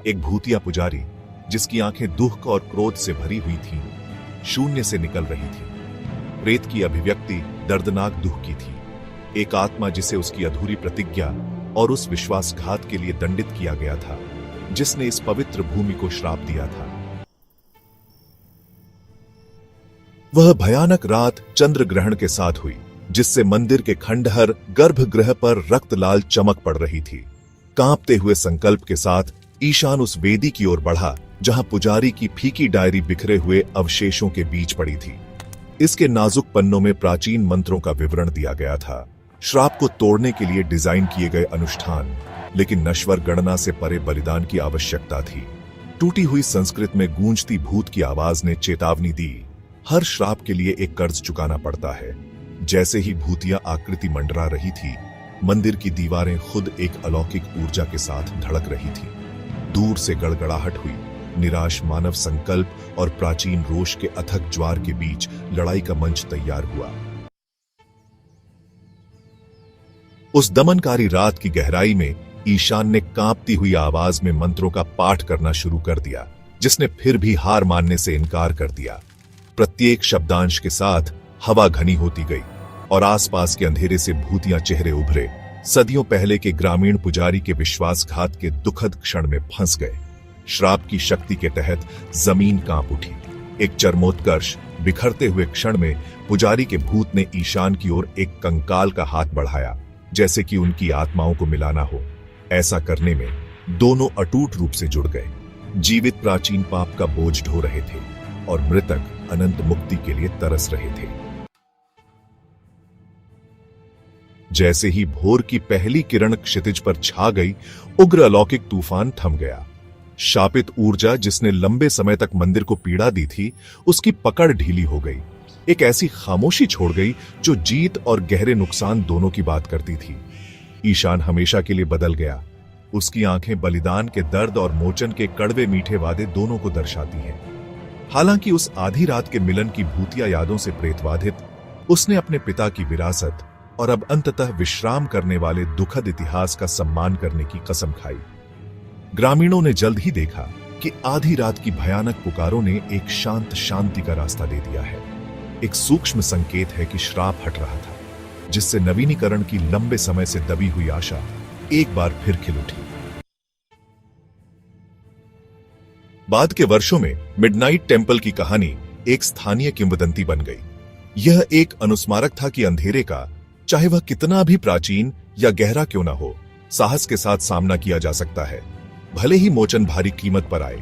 एक भूतिया पुजारी, जिसकी आंखें दुख और क्रोध से भरी हुई थीं, शून्य से निकल रही थी। प्रेत की अभिव्यक्ति दर्दनाक दुख की थी। एक आत्मा जिसे उसकी अधूरी प्रतिज्ञा और उस विश्वासघात के लिए दंडित किया गया था, जिसने इस पवित्र भूमि को श्राप दिया था। वह भयानक रात चंद्र ग्रहण के साथ हुई, जिससे मंदिर के खंडहर गर्भगृह पर रक्त लाल चमक पड़ रही थी। कांपते हुए संकल्प के साथ ईशान उस वेदी की ओर बढ़ा, जहां पुजारी की फीकी डायरी बिखरे हुए अवशेषों के बीच पड़ी थी। इसके नाजुक पन्नों में प्राचीन मंत्रों का विवरण दिया गया था, श्राप को तोड़ने के लिए डिजाइन किए गए अनुष्ठान, लेकिन नश्वर गणना से परे बलिदान की आवश्यकता थी। टूटी हुई संस्कृत में गूंजती भूत की आवाज ने चेतावनी दी, हर श्राप के लिए एक कर्ज चुकाना पड़ता है। जैसे ही भूतिया आकृति मंडरा रही थी, मंदिर की दीवारें खुद एक अलौकिक ऊर्जा के साथ धड़क रही थी। दूर से गड़गड़ाहट हुई। निराश मानव संकल्प और प्राचीन रोष के अथक ज्वार के बीच लड़ाई का मंच तैयार हुआ। उस दमनकारी रात की गहराई में ईशान ने कांपती हुई आवाज में मंत्रों का पाठ करना शुरू कर दिया, जिसने फिर भी हार मानने से इनकार कर दिया। प्रत्येक शब्दांश के साथ हवा घनी होती गई और आसपास के अंधेरे से भूतिया चेहरे उभरे। सदियों पहले के ग्रामीण पुजारी के विश्वासघात के दुखद क्षण में फंस गए। श्राप की शक्ति के तहत जमीन कांप उठी। एक चरमोत्कर्ष बिखरते हुए क्षण में पुजारी के भूत ने ईशान की ओर एक कंकाल का हाथ बढ़ाया, जैसे कि उनकी आत्माओं को मिलाना हो। ऐसा करने में दोनों अटूट रूप से जुड़ गए। जीवित प्राचीन पाप का बोझ ढो रहे थे और मृतक अनंत मुक्ति के लिए तरस रहे थे। जैसे ही भोर की पहली किरण क्षितिज पर छा गई, उग्र अलौकिक तूफान थम गया। शापित ऊर्जा जिसने लंबे समय तक मंदिर को पीड़ा दी थी, उसकी पकड़ ढीली हो गई। एक ऐसी खामोशी छोड़ गई जो जीत और गहरे नुकसान दोनों की बात करती थी। ईशान हमेशा के लिए बदल गया। उसकी आंखें बलिदान के दर्द और मोचन के कड़वे मीठे वादे दोनों को दर्शाती हैं। हालांकि उस आधी रात के मिलन की भूतिया यादों से प्रेतबाधित, उसने अपने पिता की विरासत और अब अंततः विश्राम करने वाले दुखद इतिहास का सम्मान करने की कसम खाई। ग्रामीणों ने जल्द ही देखा कि आधी रात की भयानक पुकारों ने एक शांत शांति का रास्ता दे दिया है। एक सूक्ष्म संकेत है कि श्राप हट रहा था, जिससे नवीनीकरण की लंबे समय से दबी हुई आशा एक बार फिर खिल उठी। बाद के वर्षों में मिडनाइट टेम्पल की कहानी एक स्थानीय किंवदंती बन गई। यह एक अनुस्मारक था कि अंधेरे का, चाहे वह कितना भी प्राचीन या गहरा क्यों न हो, साहस के साथ सामना किया जा सकता है, भले ही मोचन भारी कीमत पर आए।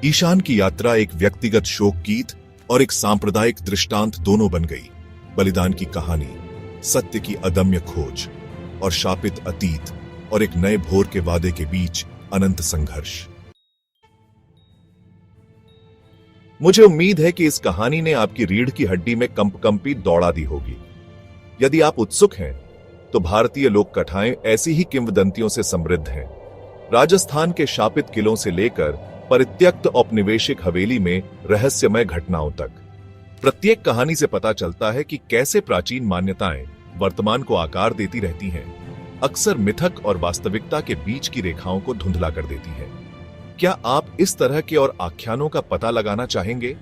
ईशान की यात्रा एक व्यक्तिगत शोक गीत और एक सांप्रदायिक दृष्टांत दोनों बन गई। बलिदान की कहानी, सत्य की अदम्य खोज और शापित अतीत और एक नए भोर के वादे के बीच अनंत संघर्ष। मुझे उम्मीद है कि इस कहानी ने आपकी रीढ़ की हड्डी में कंपकंपी दौड़ा दी होगी। यदि आप उत्सुक हैं तो भारतीय लोक कथाएं ऐसी ही किंवदंतियों से समृद्ध हैं। राजस्थान के शापित किलों से लेकर परित्यक्त औपनिवेशिक हवेली में रहस्यमय घटनाओं तक, प्रत्येक कहानी से पता चलता है कि कैसे प्राचीन मान्यताएं वर्तमान को आकार देती रहती हैं, अक्सर मिथक और वास्तविकता के बीच की रेखाओं को धुंधला कर देती हैं। क्या आप इस तरह के और आख्यानों का पता लगाना चाहेंगे,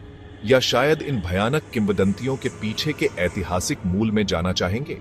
या शायद इन भयानक किंवदंतियों के पीछे के ऐतिहासिक मूल में जाना चाहेंगे?